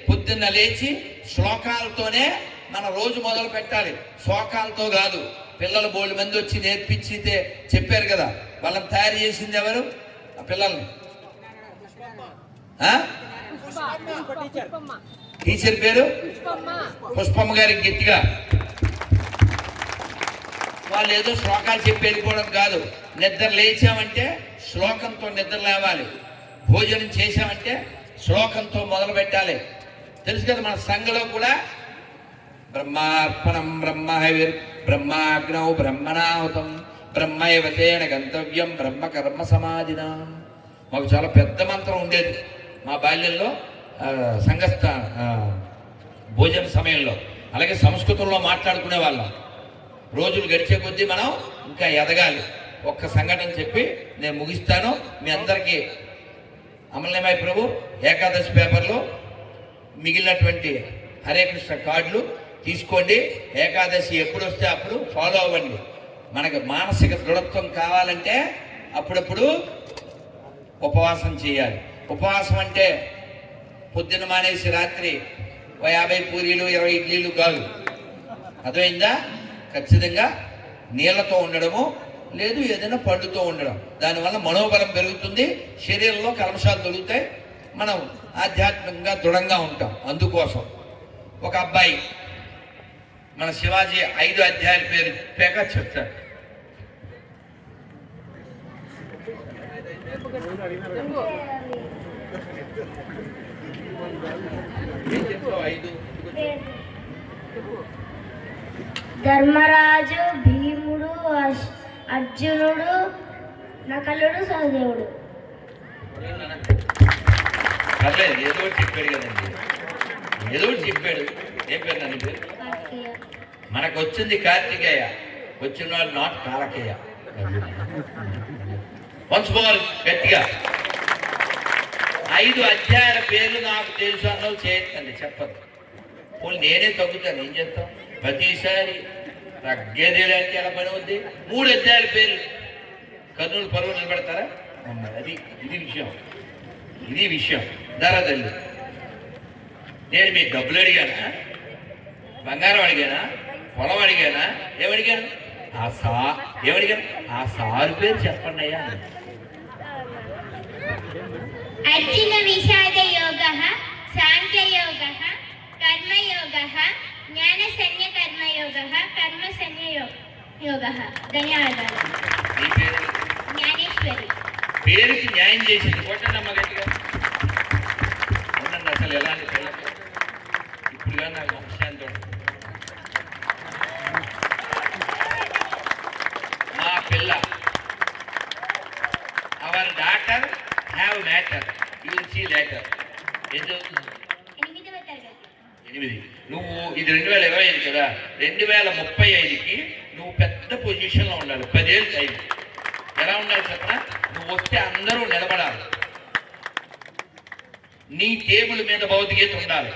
పొద్దున్న లేచి శ్లోకాలతోనే మన రోజు మొదలు పెట్టాలి, శ్లోకాలతో కాదు. పిల్లలు బోల్డ్ మంది వచ్చి నేర్పించితే చెప్పారు కదా, వాళ్ళని తయారు చేసింది ఎవరు? ఆ పిల్లల్ని టీచర్ పేరు పుష్పమ్మ గారికి గట్టిగా. వాళ్ళు ఏదో శ్లోకాలు చెప్పి వెళ్ళిపోవడం కాదు. నిద్ర లేచామంటే శ్లోకంతో నిద్ర లేవాలి, భోజనం చేసామంటే శ్లోకంతో మొదలు పెట్టాలి. తెలుసు కదా, మన సంఘంలో కూడా బ్రహ్మార్పణం బ్రహ్మహవిర్ బ్రహ్మాగ్నౌ బ్రహ్మణాహుతం బ్రహ్మైవతేన గంతవ్యం బ్రహ్మ కర్మ సమాధిన. మాకు చాలా పెద్ద మంత్రం ఉండేది మా బాల్యంలో, సంఘస్థ భోజన సమయంలో. అలాగే సంస్కృతంలో మాట్లాడుకునే వాళ్ళం. రోజులు గడిచే కొద్దీ మనం ఇంకా ఎదగాలి. ఒక్క సంఘటన చెప్పి నేను ముగిస్తాను. మీ అందరికీ అమలనేమాయి ప్రభు ఏకాదశి పేపర్లో మిగిలినటువంటి హరే కృష్ణ కార్డులు తీసుకోండి. ఏకాదశి ఎప్పుడు వస్తే అప్పుడు ఫాలో అవ్వండి. మనకు మానసిక దృఢత్వం కావాలంటే అప్పుడప్పుడు ఉపవాసం చేయాలి. ఉపవాసం అంటే పొద్దున్న మానేసి రాత్రి 50 పూరీలు 20 ఇడ్లీలు కాదు, అర్థమైందా? ఖచ్చితంగా నీళ్లతో ఉండడము, లేదు ఏదైనా పండుతో ఉండడం. దానివల్ల మనోబలం పెరుగుతుంది, శరీరంలో కల్మషాలు తొలుగుతాయి, మనం ఆధ్యాత్మికంగా దృఢంగా ఉంటాం. అందుకోసం ఒక అబ్బాయి మన శివాజీ 5 అధ్యాయాల పేరు పేక చెప్తాడు. ధర్మరాజు, భీముడు, అర్జునుడు, నకలుడు, సహదేవుడు. పర్లేదు, ఏదో చెప్పాడు కదండి, ఏదో చెప్పాడు. ఏం పేరు నన్ను పేరు? మనకు వచ్చింది కార్తికేయ, వచ్చిన వాళ్ళు నాట్ కాలకేయ. వన్స్ మోర్ గట్టిగా 5 అధ్యాయాల పేర్లు నాకు తెలుసు అన్నది చేయొద్దండి, చెప్పద్దు. పోనీ నేనే తగ్గుతాను, ఏం చేస్తాం? ప్రతిసారి తగ్గేదేలంటే ఎలా పని అవుద్ది? 3 అధ్యాయాల పేర్లు కర్నూలు పరువు నిలబెడతారా? అది ఇది విషయం, ఇది విషయం. ధర తల్లి, నేను మీ డబ్బులు అడిగానా? బంగారం అడిగానా? పొలం అడిగానా? ఏమడిగాను? ఏమడిగారు? ఆ సారు పేరు చెప్పండి అయ్యా. అర్జున విషాద యోగ, సాంఖ్య యోగ, కర్మయోగ, జ్ఞాన సన్య కర్మయోగ, కర్మ సన్య యోగ. ధన్యవాదాలు. మీ పేరు? జ్ఞానేశ్వరి. పేరుకి న్యాయం చేసింది. కొట్టండి గట్టిగా. ఉండండి. అసలు ఎలాంటి పిల్లలు ఇప్పుడు కానీ నాకు వంశాన్ని చూడండి. మా పిల్ల our daughter have matter, you will see later. ఏం చదువుతుంది? 8వ తరగతి. 8. నువ్వు ఇది 2025 కదా, 2035కి నువ్వు పెద్ద పొజిషన్లో ఉండాలి. 10 ఏళ్ళు టైం. ఎలా ఉండాలి చెప్పనా? నువ్వు వస్తే అందరూ నిలబడాలి. నీ టేబుల్ మీద భౌతికత ఉండాలి.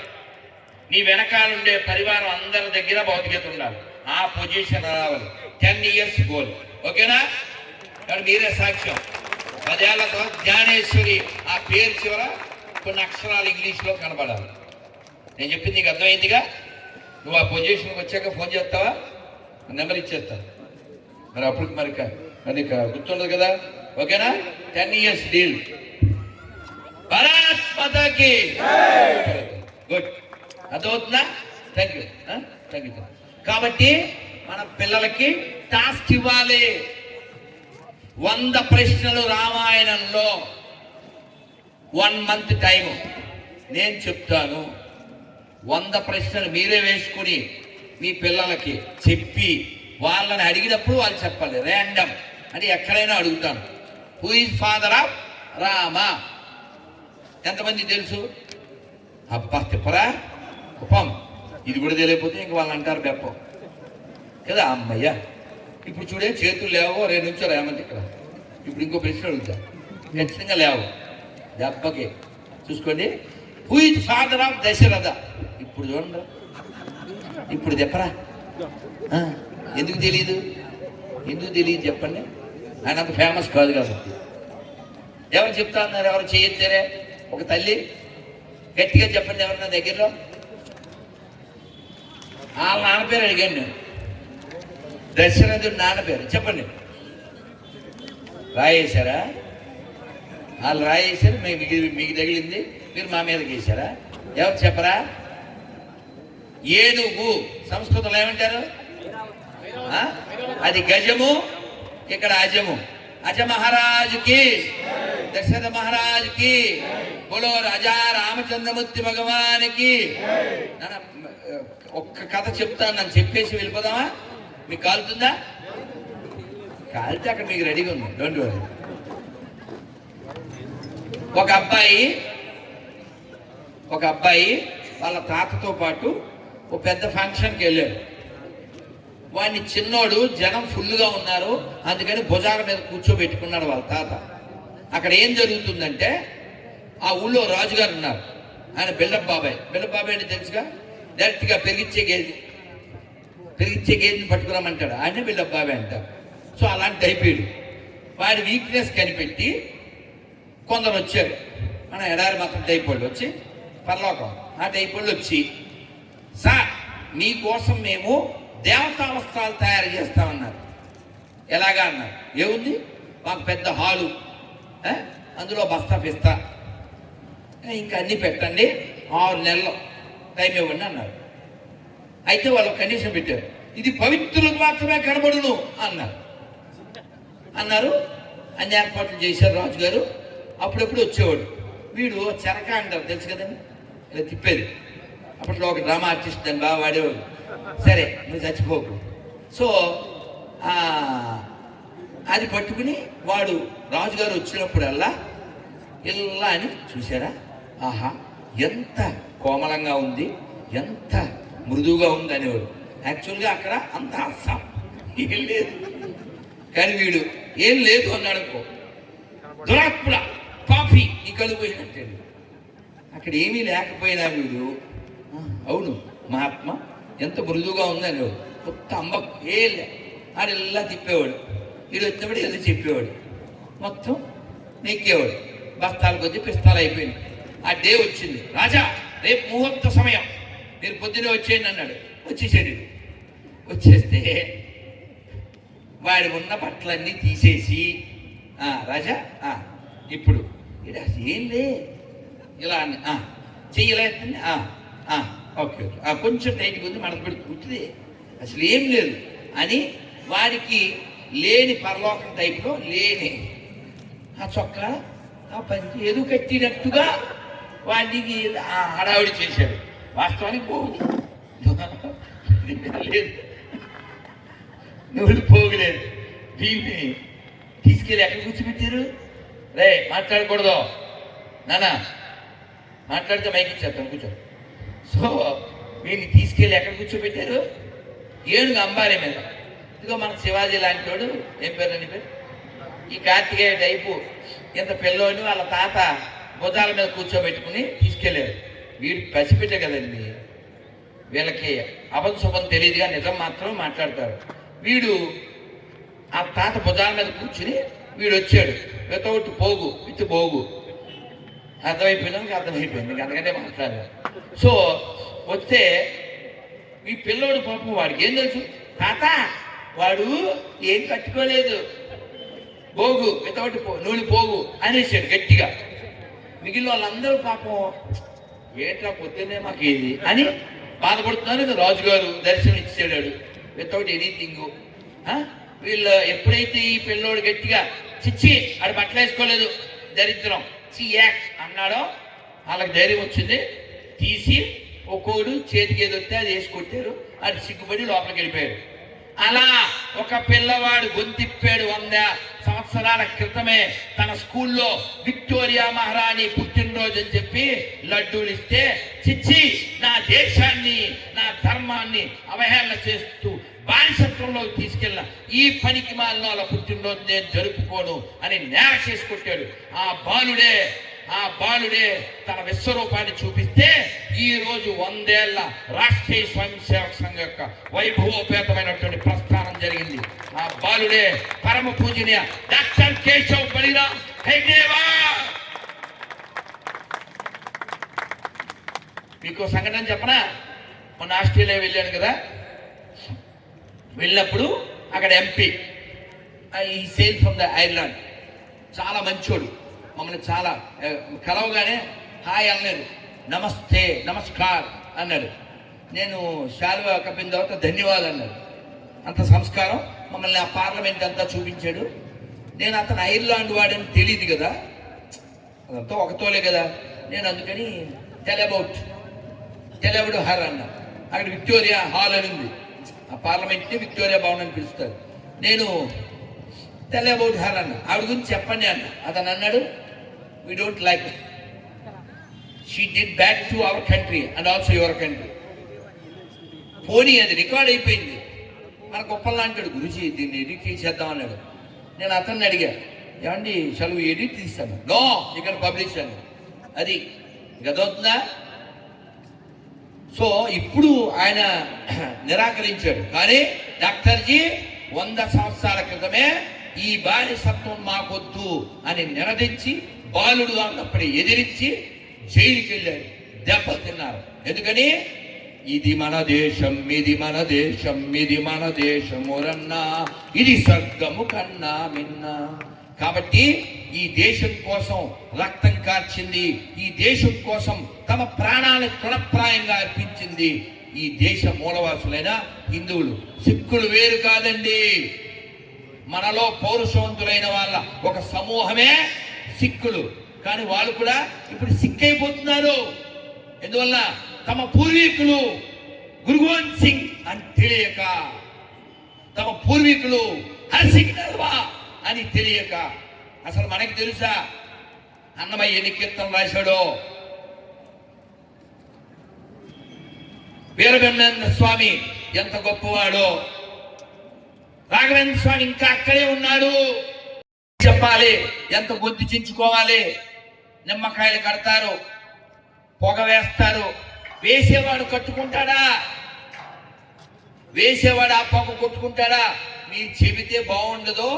నీ వెనకాలండే పరివారం అందరి దగ్గర భౌతికత ఉండాలి. ఆ పొజిషన్ రావాలి. 10 years గోల్. ఓకేనా? కానీ మీరే సాక్ష్యం. 10 ఏళ్ల తర్వాత జ్ఞానేశ్వరి ఆ పేరు చివర కొన్ని అక్షరాలు ఇంగ్లీష్లో కనబడాలి. నేను చెప్పింది నీకు అర్థమైందిగా? నువ్వు ఆ పొజిషన్కి వచ్చాక ఫోన్ చేస్తావా? నెంబర్ ఇచ్చేస్తాను. మరి అప్పుడు మరి గుర్తుండదు కదా. ఓకేనా? 10 years డీల్. భారత్ మాతాకి గుడ్. అర్థమవుతుందా? Thank you. Thank you. కాబట్టి మన పిల్లలకి టాస్క్ ఇవ్వాలి. 100 ప్రశ్నలు రామాయణంలో 1 month టైము నేను చెప్తాను. 100 ప్రశ్నలు మీరే వేసుకుని మీ పిల్లలకి చెప్పి వాళ్ళని అడిగినప్పుడు వాళ్ళు చెప్పాలి. ర్యాండమ్ అని ఎక్కడైనా అడుగుతాను. Who is father of Rama? ఎంతమంది తెలుసు? అబ్బా తిప్పరా ఉపం. ఇది కూడా తెలియకపోతే ఇంక వాళ్ళు అంటారు బెప్పం కదా. అమ్మయ్య ఇప్పుడు చూడే చేతులు లేవో 2 నిమిషాలు ఏమంటే ఇక్కడ. ఇప్పుడు ఇంకో ప్రశ్న అడుగుతా. ఖచ్చితంగా లేవు. దెబ్బకి చూసుకోండి. Who is father of Dasharatha? ఇప్పుడు చూడండి. ఇప్పుడు చెప్పరా? ఎందుకు తెలియదు? చెప్పండి. ఆయన అంత ఫేమస్ కాదు కాబట్టి. ఎవరు చెప్తా ఉన్నారు? ఎవరు చేయొచ్చారే? ఒక తల్లి గట్టిగా చెప్పండి. ఎవరు నా దగ్గరలో? వాళ్ళ నాన్న పేరు అడిగాను నేను. దశరథుడు నాన్న పేరు చెప్పండి. రాయేశారా? వాళ్ళు రాయేశారు. మీకు తగిలింది. మీరు మా మీదకి వేశారా? ఎవరు చెప్పరా? ఏనుగు సంస్కృతంలో ఏమంటారు? అది గజము, ఇక్కడ అజము. అజ మహారాజుకి, దశరథ మహారాజుకి, బోలో రాజా రామచంద్రమూర్తి భగవానికి. ఒక్క కథ చెప్తాను. నన్ను చెప్పేసి వెళ్ళిపోదామా? మీకు కాలుతుందా? కాలితే అక్కడ మీకు రెడీగా ఉంది. Don't worry. ఒక అబ్బాయి వాళ్ళ తాతతో పాటు ఒక పెద్ద ఫంక్షన్కి వెళ్ళాడు. వాడిని చిన్నోడు జనం ఫుల్గా ఉన్నారు, అందుకని భుజాల మీద కూర్చోబెట్టుకున్నాడు వాళ్ళ తాత. అక్కడ ఏం జరుగుతుందంటే ఆ ఊళ్ళో రాజుగారు ఉన్నారు. ఆయన బిల్డప్ బాబాయ్ అంటే తెలుసుగా. డైరెక్ట్గా పెరిగిచ్చే గేదెని పట్టుకురామంటాడు. ఆయనే బిల్డప్ బాబాయ్ అంటారు. సో అలాంటి అయిపోయాడు. వాడి వీక్నెస్ కనిపెట్టి కొందరు వచ్చారు. మన ఎడారి మాత్రం టైప్ వాళ్ళు వచ్చి, పరలోకం ఆ టైప్ వాళ్ళు వచ్చి, సార్ మీకోసం మేము దేవతా వస్త్రాలు తయారు చేస్తామన్నారు. ఎలాగా అన్నారు. ఏముంది? మాకు పెద్ద హాలు, అందులో బస్తా పిస్తా, ఇంకా అన్నీ పెట్టండి, 6 నెలలు టైం ఇవ్వండి అన్నారు. అయితే వాళ్ళు కండిషన్ పెట్టారు. ఇది పవిత్రులకు మాత్రమే కనబడును అన్నారు. అన్ని ఏర్పాట్లు చేశారు రాజుగారు. అప్పుడప్పుడు వచ్చేవాడు. వీడు చెరక అంటారు తెలుసు కదండి, ఇలా తిప్పేది. అప్పట్లో ఒక డ్రామా ఆర్టిస్ట్ అని బాగా వాడేవాడు. సరే నువ్వు చచ్చిపోకు. సో అది పట్టుకుని వాడు రాజుగారు వచ్చినప్పుడల్లా ఇలా అని చూసారా, ఆహా ఎంత కోమలంగా ఉంది, ఎంత మృదువుగా ఉంది అనేవాడు. యాక్చువల్గా అక్కడ అంత అస్సాం ఏం లేదు. కానీ వీడు ఏం లేదు అన్నాడు అనుకో, దురాత్ముడ కాఫీ నీ కళ్ళు పోయినట్టే. అక్కడ ఏమీ లేకపోయినా వీడు అవును మహాత్మ ఎంత మృదువుగా ఉంది అనేవాడు. కొత్త అమ్మ ఏలే ఆడెల్లా తిప్పేవాడు. వీడు వచ్చినప్పుడు ఏదో చెప్పేవాడు, మొత్తం నెక్కేవాడు. బస్తాలు కొద్ది పిస్తాలు అయిపోయింది. ఆ డే వచ్చింది. రాజా రేపు ముహూర్త సమయం, మీరు పొద్దునే వచ్చేయండి అన్నాడు. వచ్చేసాడు. వచ్చేస్తే వాడి ఉన్న బట్టలన్నీ తీసేసి రాజా ఇప్పుడు ఏంది ఇలా చెయ్యలేదండి ఓకే ఓకే కొంచెం టైట్గా ఉంది మనకు పెట్టి కూర్చుంది అసలు ఏం లేదు అని వాడికి లేని పరలోకం టైప్లో లేని ఆ చొక్కా ఆ పంచి ఏదో కట్టినట్టుగా వాడికి హడావిడి చేశాడు. వాస్తవానికి లేదు, నువ్వు పోగులేదు. దీన్ని తీసుకెళ్ళి ఎక్కడ కూర్చోబెట్టారు? రే మాట్లాడకూడదు నాన్న, మాట్లాడితే మైకి ఇచ్చేస్తాను కూర్చో. సో వీడిని తీసుకెళ్ళి ఎక్కడ కూర్చోబెట్టారు? ఏడుగు అంబారీ మీద. ఇదిగో మన శివాజీ లాంటి వాడు, ఏం పేరు అని పేరు, ఈ కార్తికేయ టైపు ఇంత పిల్లోని వాళ్ళ తాత భుజాల మీద కూర్చోబెట్టుకుని తీసుకెళ్ళారు. వీడు పసిపెట్టే కదండి, వీళ్ళకి అబద్ధం తెలియదుగా నిజం మాత్రం మాట్లాడతారు. వీడు ఆ తాత భుజాల మీద కూర్చుని వీడు వచ్చాడు వితౌట్ పోగు విత్ పోగు. అర్థమైపోయింది, అర్థమైపోయింది, అందుకంటే మాట్లాడారు. సో వస్తే ఈ పిల్లోడు పాపం వాడికి ఏం తెలుసు, తాత వాడు ఏం కట్టుకోలేదు, పోగు వితౌట్ నూనె పోగు అనేసాడు గట్టిగా. మిగిలిన వాళ్ళందరూ పాపం ఏంట్రా పొద్దున్నే మాకు ఏది అని బాధపడుతున్నారు. రాజుగారు దర్శనం ఇచ్చాడు వితౌట్ ఎనీథింగ్. వీళ్ళు ఎప్పుడైతే ఈ పిల్లోడు గట్టిగా చిచ్చి ఆడు బట్టలు వేసుకోలేదు దరిద్రం యాక్ అన్నాడో వాళ్ళకి ధైర్యం వచ్చింది. తీసి ఒక్కోడు చేతికి ఏది వస్తే అది వేసి కొట్టారు. అది సిగ్గుపడి లోపలికి వెళ్ళిపోయాడు. అలా ఒక పిల్లవాడు గొంతిప్పాడు 100 సంవత్సరాల క్రితమే తన స్కూల్లో విక్టోరియా మహారాణి పుట్టినరోజు అని చెప్పి లడ్డూలు ఇస్తే చిచ్చి నా దేశాన్ని నా ధర్మాన్ని అవహేళన చేస్తూ బానిసత్వంలోకి తీసుకెళ్ళిన ఈ పనికి మాలిన వాళ్ళ పుట్టినరోజు నేను జరుపుకోను అని నేర చేసి కొట్టాడు. ఆ బాలుడే తన విశ్వరూపాన్ని చూపిస్తే ఈ రోజు 100 ఏళ్ల రాష్ట్రీయ స్వయం సేవక సంఘం యొక్క వైభవోపేతమైనటువంటి ప్రస్థానం జరిగింది. ఆ బాలుడే పరమ పూజనీయ డాక్టర్ కేశవ్ బలిరామ్ హైదరాబాద్. మీకు సంఘటన చెప్పనా? మొన్న ఆస్ట్రేలియా వెళ్ళాను కదా, వెళ్ళినప్పుడు అక్కడ ఎంపీ ఈ సేల్ ఫ్రమ్ ద ఐర్లాండ్, చాలా మంచోడు. మమ్మల్ని చాలా కలవగానే హాయ్ అన్నాడు, నమస్తే నమస్కార్ అన్నాడు. నేను శాలువా కప్పిన తర్వాత ధన్యవాదాలు అన్నాడు. అంత సంస్కారం. మమ్మల్ని ఆ పార్లమెంట్ అంతా చూపించాడు. నేను అతను ఐర్లాండ్ వాడని తెలియదు కదా, అదంతా ఒకతోలే కదా. నేను అందుకని టెల్ అబౌట్ హర్ అన్నా. అక్కడ విక్టోరియా హాల్ అని ఉంది, ఆ పార్లమెంట్ని విక్టోరియా భవన్ అని పిలుస్తారు. నేను టెల్ అబౌట్ హర్ అన్న, ఆవిడ గురించి చెప్పండి అన్న. అతను అన్నాడు, we don't like it, she did back to our country and also your country. పోనీ అది రికార్డ్ అయిపోయింది. మన గొప్పలా అంటాడు, గురుజీ దీన్ని ఎడిట్ చేసేద్దాం అన్నాడు. నేను అతన్ని అడిగా, ఏమండి చదువు ఎడిట్ తీస్తాను, నో ఇక్కడ పబ్లిష్ అని. అది గదవుతుందా? సో ఇప్పుడు ఆయన నిరాకరించాడు. కానీ డాక్టర్జీ 100 సంవత్సరాల క్రితమే ఈ బానిసత్వం మాకొద్దు అని నినదించి బాలుడు అన్నప్పుడు ఎదిరించి జైలుకి వెళ్ళాడు. దెబ్బలు తిన్నారు. ఎందుకని? ఇది మన దేశం, ఇది మన దేశం, ఇది మన దేశమురన్నా, ఇది స్వర్గము కన్నా మిన్నా. కాబట్టి ఈ దేశం కోసం రక్తం కార్చింది, ఈ దేశం కోసం తమ ప్రాణాలను తృణప్రాయంగా అర్పించింది ఈ దేశ మూలవాసులైన హిందువులు. సిక్కులు వేరు కాదండి. మనలో పౌరుషవంతులైన వాళ్ళ ఒక సమూహమే సిక్కులు. కానీ వాళ్ళు కూడా ఇప్పుడు సిక్కైపోతున్నారు. ఎందువల్ల? తమ పూర్వీకులు గురు గోవింద్ సింగ్ అని తెలియక, తమ పూర్వీకులు హర్సింగ్ నల్వా అని తెలియక. అసలు మనకి తెలుసా అన్నమయ్య ఎన్ని కీర్తనలు రాశాడో? వీరబ్రహ్మేంద్ర స్వామి ఎంత గొప్పవాడో, రాఘవేంద్ర స్వామి ఇంకా అక్కడే ఉన్నాడు. చెప్పాలి, ఎంత గొంతు చించుకోవాలి. నిమ్మకాయలు కడతారు, పొగ వేస్తారు. వేసేవాడు కట్టుకుంటాడా? వేసేవాడు ఆ పొగ కొట్టుకుంటాడా? మీరు చెబితే బాగుండదు.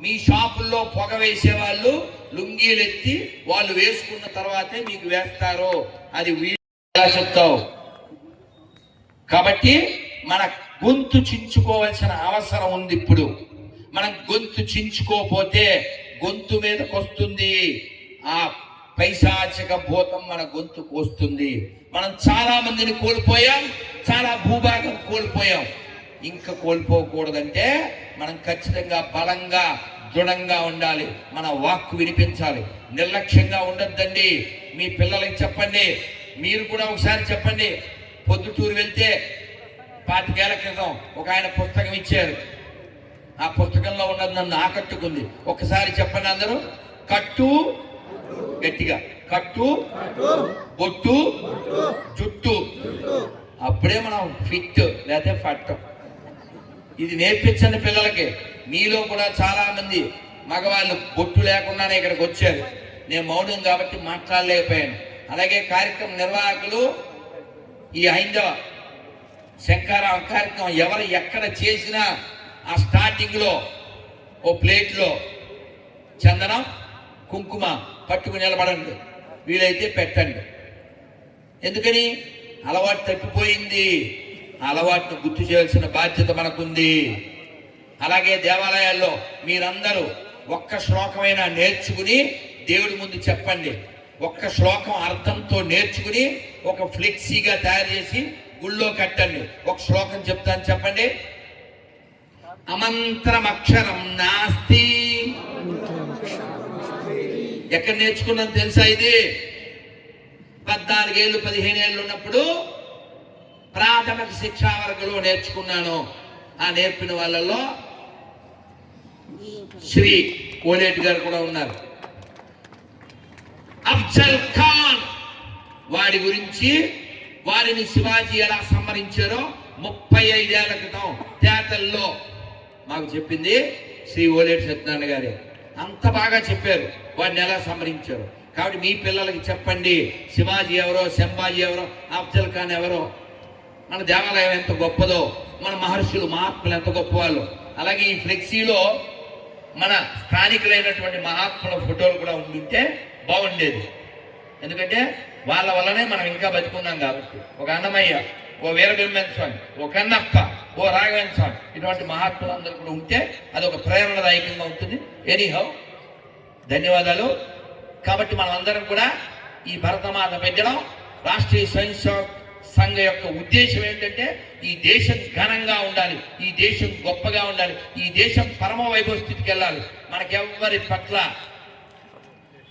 మీ షాపుల్లో పొగ వేసేవాళ్ళు లుంగీలు ఎత్తి వాళ్ళు వేసుకున్న తర్వాతే మీకు వేస్తారు. అది చెప్తావు. కాబట్టి మన గొంతు చించుకోవాల్సిన అవసరం ఉంది ఇప్పుడు. మనం గొంతు చించుకోపోతే గొంతు మీదకి వస్తుంది, ఆ పైశాచిక భూతం మన గొంతుకు వస్తుంది. మనం చాలా మందిని కోల్పోయాం, చాలా భూభాగం కోల్పోయాం. ఇంకా కోల్పోకూడదంటే మనం ఖచ్చితంగా బలంగా దృఢంగా ఉండాలి. మన వాక్కు వినిపించాలి. నిర్లక్ష్యంగా ఉండొద్దండి. మీ పిల్లలకి చెప్పండి, మీరు కూడా ఒకసారి చెప్పండి. పొద్దుటూరు వెళ్తే 25 ఏళ్ల క్రితం ఒక ఆయన పుస్తకం ఇచ్చారు. ఆ పుస్తకంలో ఉన్నది నన్ను ఆకట్టుకుంది. ఒకసారి చెప్పండి అందరూ. కట్టు, గట్టిగా కట్టు, బొట్టు, జుట్టు, అప్పుడే మనం ఫిట్ లేకపోతే ఫట్. ఇది నేర్పించండి పిల్లలకి. మీలో కూడా చాలా మంది మగవాళ్ళు బొట్టు లేకుండానే ఇక్కడికి వచ్చారు. నేను మౌనం కాబట్టి మాట్లాడలేకపోయాను. అలాగే కార్యక్రమ నిర్వాహకులు ఈ హైందవ శంకరాం కార్యక్రమం ఎవరు ఎక్కడ చేసినా ఆ స్టార్టింగ్ లో ఓ ప్లేట్ లో చందనం కుంకుమ పట్టుకుని నిలబడండి, వీలైతే పెట్టండి. ఎందుకని? అలవాటు తప్పిపోయింది. అలవాటును గుర్తు చేయాల్సిన బాధ్యత మనకుంది. అలాగే దేవాలయాల్లో మీరందరూ ఒక్క శ్లోకమైనా నేర్చుకుని దేవుడి ముందు చెప్పండి. ఒక్క శ్లోకం అర్థంతో నేర్చుకుని ఒక ఫ్లెక్సీగా తయారు చేసి గుళ్ళో కట్టండి. ఒక శ్లోకం చెప్తాను, చెప్పండి. అమంత్రమక్షరం నాస్తి. ఎక్కడ నేర్చుకున్నాను తెలుసా? ఇది 14 ఏళ్ళు 15 ఏళ్ళు ఉన్నప్పుడు ప్రాథమిక శిక్షా వర్గంలో నేర్చుకున్నాను. ఆ నేర్పిన వాళ్ళలో శ్రీ కోలేటి గారు కూడా ఉన్నారు. అఫ్జల్ ఖాన్ వాడి గురించి, వారిని శివాజీ ఎలా సంహరించారో 35 ఏళ్ల క్రితం తేతల్లో మాకు చెప్పింది శ్రీ ఓలేటి సత్యనారాయణ గారే. అంత బాగా చెప్పారు వాడిని ఎలా సంహరించారు. కాబట్టి మీ పిల్లలకి చెప్పండి, శివాజీ ఎవరో, శంభాజీ ఎవరో, అఫ్జల్ ఖాన్ ఎవరో, మన దేవాలయం ఎంత గొప్పదో, మన మహర్షులు మహాత్ములు ఎంత గొప్పవాళ్ళు. అలాగే ఈ ఫ్లెక్సీలో మన స్థానికులైనటువంటి మహాత్ముల ఫోటోలు కూడా ఉండుంటే బాగుండేది. ఎందుకంటే వాళ్ళ వల్లనే మనం ఇంకా బతుకున్నాం కాబట్టి. ఒక అన్నమయ్య, ఓ వీరబ్రహ్మేంద్ర స్వామి, ఓ కన్నప్ప, ఓ రాఘవేంద్ర స్వామి, ఇటువంటి మహాత్ములు అందరూ కూడా ఉంటే అది ఒక ప్రేరణదాయకంగా ఉంటుంది. ఎనీహౌ, ధన్యవాదాలు. కాబట్టి మనం అందరం కూడా ఈ భరతమాత పెట్టడం, రాష్ట్రీయ స్వయం సేవక్ సంఘ యొక్క ఉద్దేశం ఏంటంటే ఈ దేశం ఘనంగా ఉండాలి, ఈ దేశం గొప్పగా ఉండాలి, ఈ దేశం పరమ వైభవ స్థితికి వెళ్ళాలి. మనకెవ్వరి పట్ల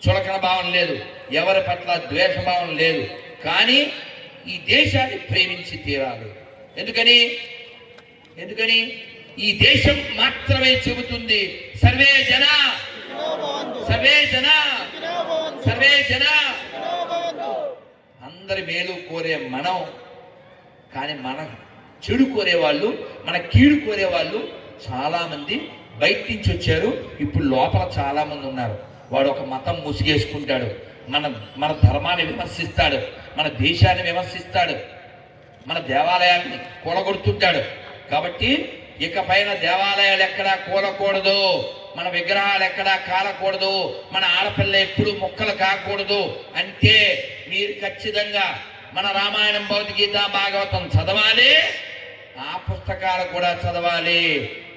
చులకన భావం లేదు, ఎవరి పట్ల ద్వేషభావం లేదు. కానీ ఈ దేశాన్ని ప్రేమించి తీరాలి. ఎందుకని? ఈ దేశం మాత్రమే చెబుతుంది సర్వే జన సర్వే జన సర్వే జన. అందరి మేలు కోరే మనం, కానీ మన చెడు కోరేవాళ్ళు, మన కీడు కోరేవాళ్ళు చాలా మంది బయట నుంచి వచ్చారు. ఇప్పుడు లోపల చాలా మంది ఉన్నారు. వాడు ఒక మతం ముసిగేసుకుంటాడు, మన ధర్మాన్ని విమర్శిస్తాడు, మన దేశాన్ని విమర్శిస్తాడు, మన దేవాలయాన్ని కూలగొడుతుంటాడు. కాబట్టి ఇకపైన దేవాలయాలు ఎక్కడా కూలకూడదు, మన విగ్రహాలు ఎక్కడా కాలకూడదు, మన ఆడపిల్ల ఎప్పుడు మొక్కలు కాకూడదు. అంటే మీరు ఖచ్చితంగా మన రామాయణం, భగవద్గీత, భాగవతం చదవాలి, ఆ పుస్తకాలు కూడా చదవాలి.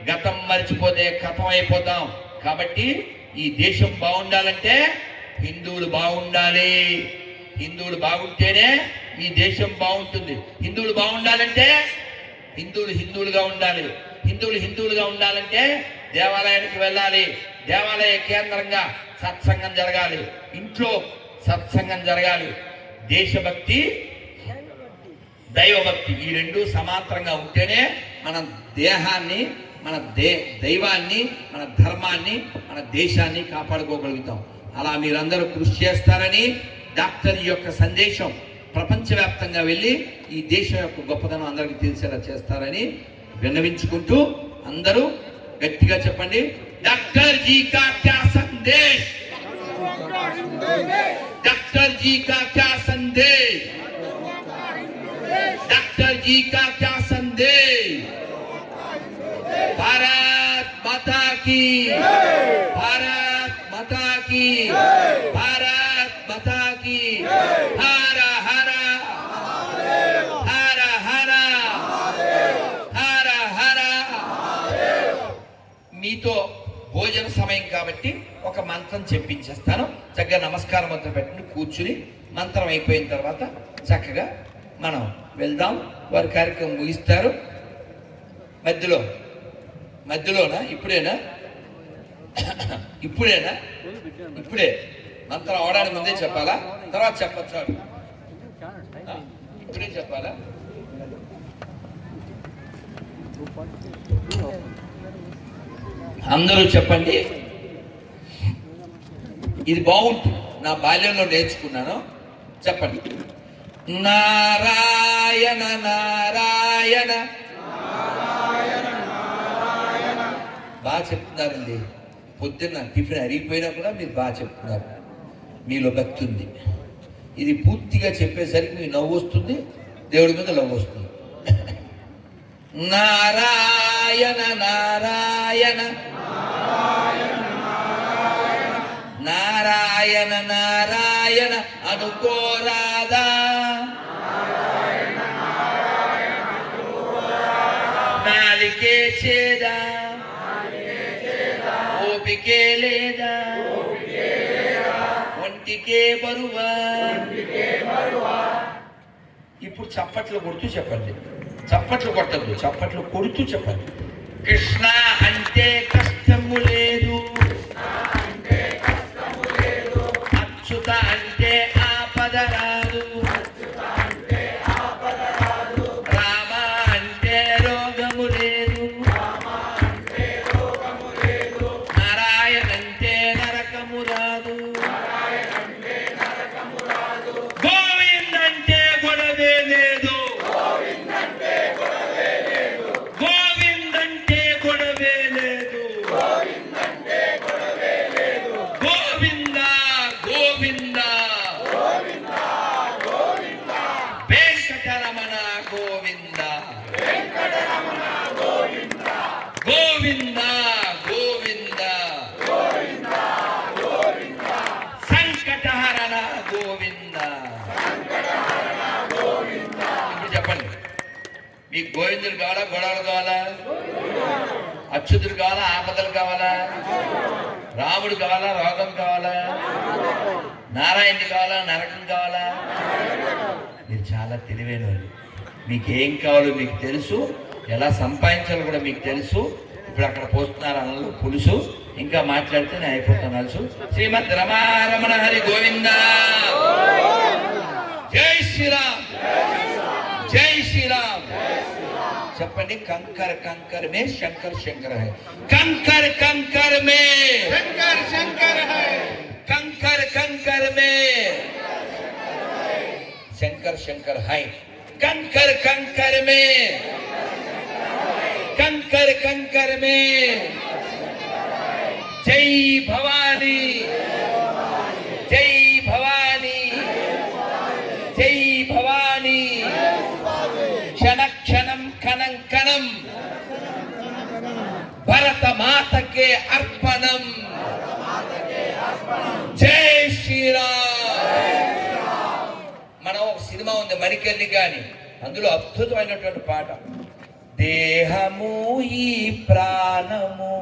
గతం మర్చిపోతే కథం అయిపోతాం. కాబట్టి ఈ దేశం బాగుండాలంటే హిందువులు బాగుండాలి. హిందువులు బాగుంటేనే ఈ దేశం బాగుంటుంది. హిందువులు బాగుండాలంటే హిందువులుగా ఉండాలి. హిందువులుగా ఉండాలంటే దేవాలయానికి వెళ్ళాలి. దేవాలయ కేంద్రంగా సత్సంగం జరగాలి, ఇంట్లో సత్సంగం జరగాలి. దేశభక్తి, దైవభక్తి ఈ రెండు సమాంతరంగా ఉంటేనే మన దేహాన్ని, మన దైవాన్ని, మన ధర్మాన్ని, మన దేశాన్ని కాపాడుకోగలుగుతాం. అలా మీరందరూ కృషి చేస్తారని, డాక్టర్ యొక్క సందేశం ప్రపంచవ్యాప్తంగా వెళ్ళి ఈ దేశం యొక్క గొప్పతనం అందరికీ తెలిసేలా చేస్తారని విన్నవించుకుంటూ అందరూ గట్టిగా చెప్పండి, డాక్టర్ జీ కా క్యా సందేశ్, డాక్టర్ జీ కా క్యా సందేశ్, డాక్టర్ జీ కా క్యా సందేశ్. భారత్ మాతా కీ, భారత్ మాతా కీ, భారత్ మాతా కీ. హర హర హర హర హర హర. మీతో మంత్రం చెప్పించేస్తాను. చక్కగా నమస్కారం మొత్తం పెట్టండి, కూర్చుని మంత్రం అయిపోయిన తర్వాత చక్కగా మనం వెళ్దాం. వారి కార్యక్రమం ముగిస్తారు. మధ్యలోనా ఇప్పుడేనా ఇప్పుడే మంత్రం అవడానికి ముందే చెప్పాలా, తర్వాత చెప్పచ్చా? ఇప్పుడే చెప్పాలా? అందరూ చెప్పండి. ఇది బాగుంటుంది, నా బాల్యంలో నేర్చుకున్నాను. చెప్పండి. నారాయణ నారాయణ. బాగా చెప్తున్నారండి. పొద్దున్న టిఫిన్ అరిగిపోయినా కూడా మీరు బాగా చెప్తున్నారు. మీలో భక్తి ఉంది. ఇది పూర్తిగా చెప్పేసరికి మీకు నవ్వు వస్తుంది, దేవుడి మీద నవ్వు వస్తుంది. నారాయణ నారాయణ నారాయణ నారాయణ అనుకోరాదా, నాలికే చేదా, ఓపికే లేదా, ఒంటికే బరువా. ఇప్పుడు చప్పట్లు కొడుతూ చెప్పండి. చప్పట్లు కొట్టద్దు, చప్పట్లు కొడుతూ చెప్పండి. కృష్ణ అంటే కష్టము లేదు, అచ్యుత అంటే ఆపద రాదు, రామ అంటే రోగము లేదు, నారాయణ అంటే నరకము రాదు, గోవింద్ అంటే గొడవే లేదు, గోవింద్ అంటే గొడవే లేదు, గోవింద గోవింద వెంకటరమణ గోవింద, గోవింద గోవింద సంకటహరణ గోవింద. ఇప్పుడు చెప్పండి, మీకు గోవిందుడు కావాలా, గొడవలు కావాలా, అచ్యుతుడు కావాలా, ఆపదలు కావాలా, రాముడు కావాలా, రోగం కావాలా, నారాయణుడు కావాలా, నరకం కావాలా? మీరు చాలా తెలివైన వాళ్ళు. మీకు ఏం కావాలో మీకు తెలుసు, ఎలా సంపాదించాలో కూడా మీకు తెలుసు. ఇప్పుడు అక్కడ పోస్తున్నారు అన్నలు పులుసు, ఇంకా మాట్లాడితే నేను అయిపోతాను అలుసు. శ్రీమద్ రమారమణ హరి గోవింద. జై శ్రీరామ్, జై శ్రీరామ్. చెప్పండి. కంకర్ కంకర్ మే శంకర్ శంకర్ హై, కంకర్ కంకర్ మే శంకర్ శంకర్ హై, కంకర్ కంకర్ మే శంకర్ శంకర్ హై, కంకర్ కంకర్ మే కంకర్ కంకర్ మే. జై భవానీ, జై భవానీ, జై భవానీ. క్షణ క్షణం కణం కణం భరత మాతకే అర్పణం. జై శ్రీరామ్. మనం ఒక సినిమా ఉంది మణికర్ణి గాని, అందులో అద్భుతమైనటువంటి పాట. దేహము ఈ ప్రాణము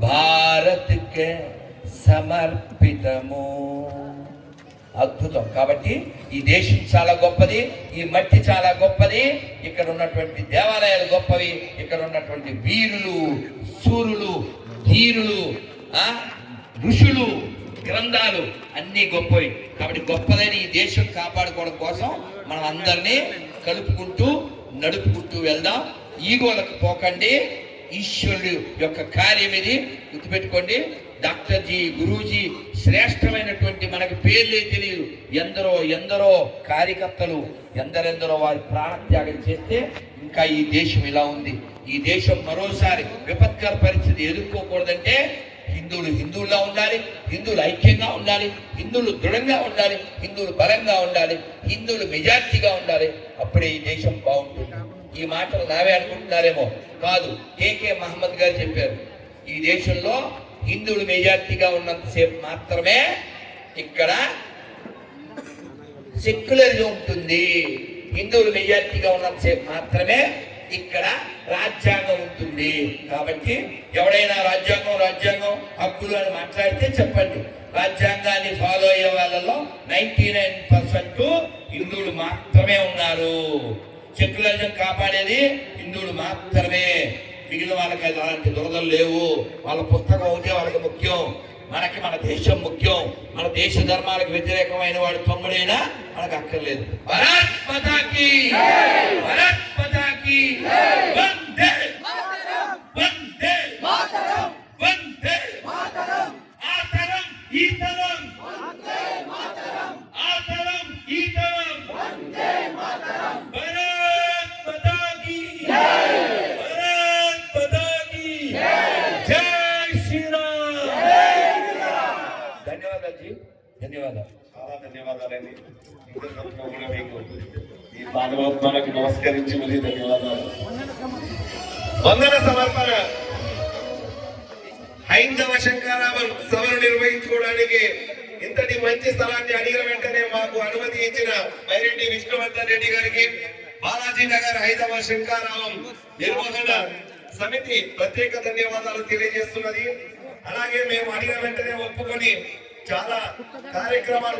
భారత్కే సమర్పితము. అద్భుతం. కాబట్టి ఈ దేశం చాలా గొప్పది, ఈ మట్టి చాలా గొప్పది, ఇక్కడ ఉన్నటువంటి దేవాలయాలు గొప్పవి, ఇక్కడ ఉన్నటువంటి వీరులు, సూరులు, ధీరులు, ఋషులు, గ్రంథాలు అన్నీ గొప్పవి. కాబట్టి గొప్పదైన ఈ దేశం కాపాడుకోవడం కోసం మనం అందరినీ కలుపుకుంటూ నడుపుకుంటూ వెళ్దాం. ఈగోలకు పోకండి. ఈశ్వరుడు యొక్క కార్యం ఇది, గుర్తుపెట్టుకోండి. డాక్టర్ జీ, గురూజీ, శ్రేష్టమైనటువంటి మనకు పేర్లే తెలియదు, ఎందరో ఎందరో కార్యకర్తలు, ఎందరెందరో వారి ప్రాణత్యాగం చేస్తే ఇంకా ఈ దేశం ఇలా ఉంది. ఈ దేశం మరోసారి విపత్కర పరిస్థితి ఎదుర్కోకూడదంటే హిందువులు హిందువులా ఉండాలి, హిందువులు ఐక్యంగా ఉండాలి, హిందువులు దృఢంగా ఉండాలి, హిందువులు బలంగా ఉండాలి, హిందువులు మెజార్టీగా ఉండాలి. అప్పుడే ఈ దేశం బాగుంటుంది. ఈ మాటలు నావే అనుకుంటున్నారేమో, కాదు. కేకే మహమ్మద్ గారు చెప్పారు, ఈ దేశంలో హిందువులు మెజార్టీగా ఉన్నంతసేపు మాత్రమే ఇక్కడ సెక్యులరిజం ఉంటుంది. హిందువులు మెజార్టీగా ఉన్నంతసేపు మాత్రమే ఇక్కడ రాజ్యాంగం ఉంటుంది. కాబట్టి ఎవడైనా రాజ్యాంగం హక్కులు అని మాట్లాడితే చెప్పండి. రాజ్యాంగాన్ని ఫాలో అయ్యే వాళ్ళలో 99% హిందువులు మాత్రమే ఉన్నారు. సెక్యులరిజం కాపాడేది హిందువులు మాత్రమే. మిగిలిన వాళ్ళకి అలాంటి దురదలు లేవు. వాళ్ళ పుస్తకం ఒకటే వాళ్ళకి ముఖ్యం. మనకి మన దేశం ముఖ్యం. మన దేశ ధర్మాలకు వ్యతిరేకమైన వాడు తమ్ముడైనా మనకు అక్కర్లేదు. భారత్ మాతాకి భారత్ మాతాకి వందే వందే వందే ఆతరం ఈతరం ఆతరం ఈతరం భారత్ మాతాకి భారత్ మాతాకి జై శ్రీరామ్. ధన్యవాదాలు జీ, ధన్యవాదాలు. చాలా ధన్యవాదాలండి. కూడా మీకు ఈ పాదవత్మాలకు నమస్కరించి మళ్ళీ ధన్యవాదాలు. వందన సమర్పణ హైందవ శంకరాభం సభను నిర్వహించుకోవడానికి ఇంతటి మంచి స్థలాన్ని అడిగిన వెంటనే మాకు అనుమతి ఇచ్చిన మైరెడ్డి విష్ణువర్ధన్ రెడ్డి గారికి, బాలాజీ నగర్ హైందవ శంకరాభం నిర్వహణ సమితి ప్రత్యేక ధన్యవాదాలు తెలియజేస్తున్నది. అలాగే మేము అడిగిన వెంటనే ఒప్పుకొని చాలా కార్యక్రమాలు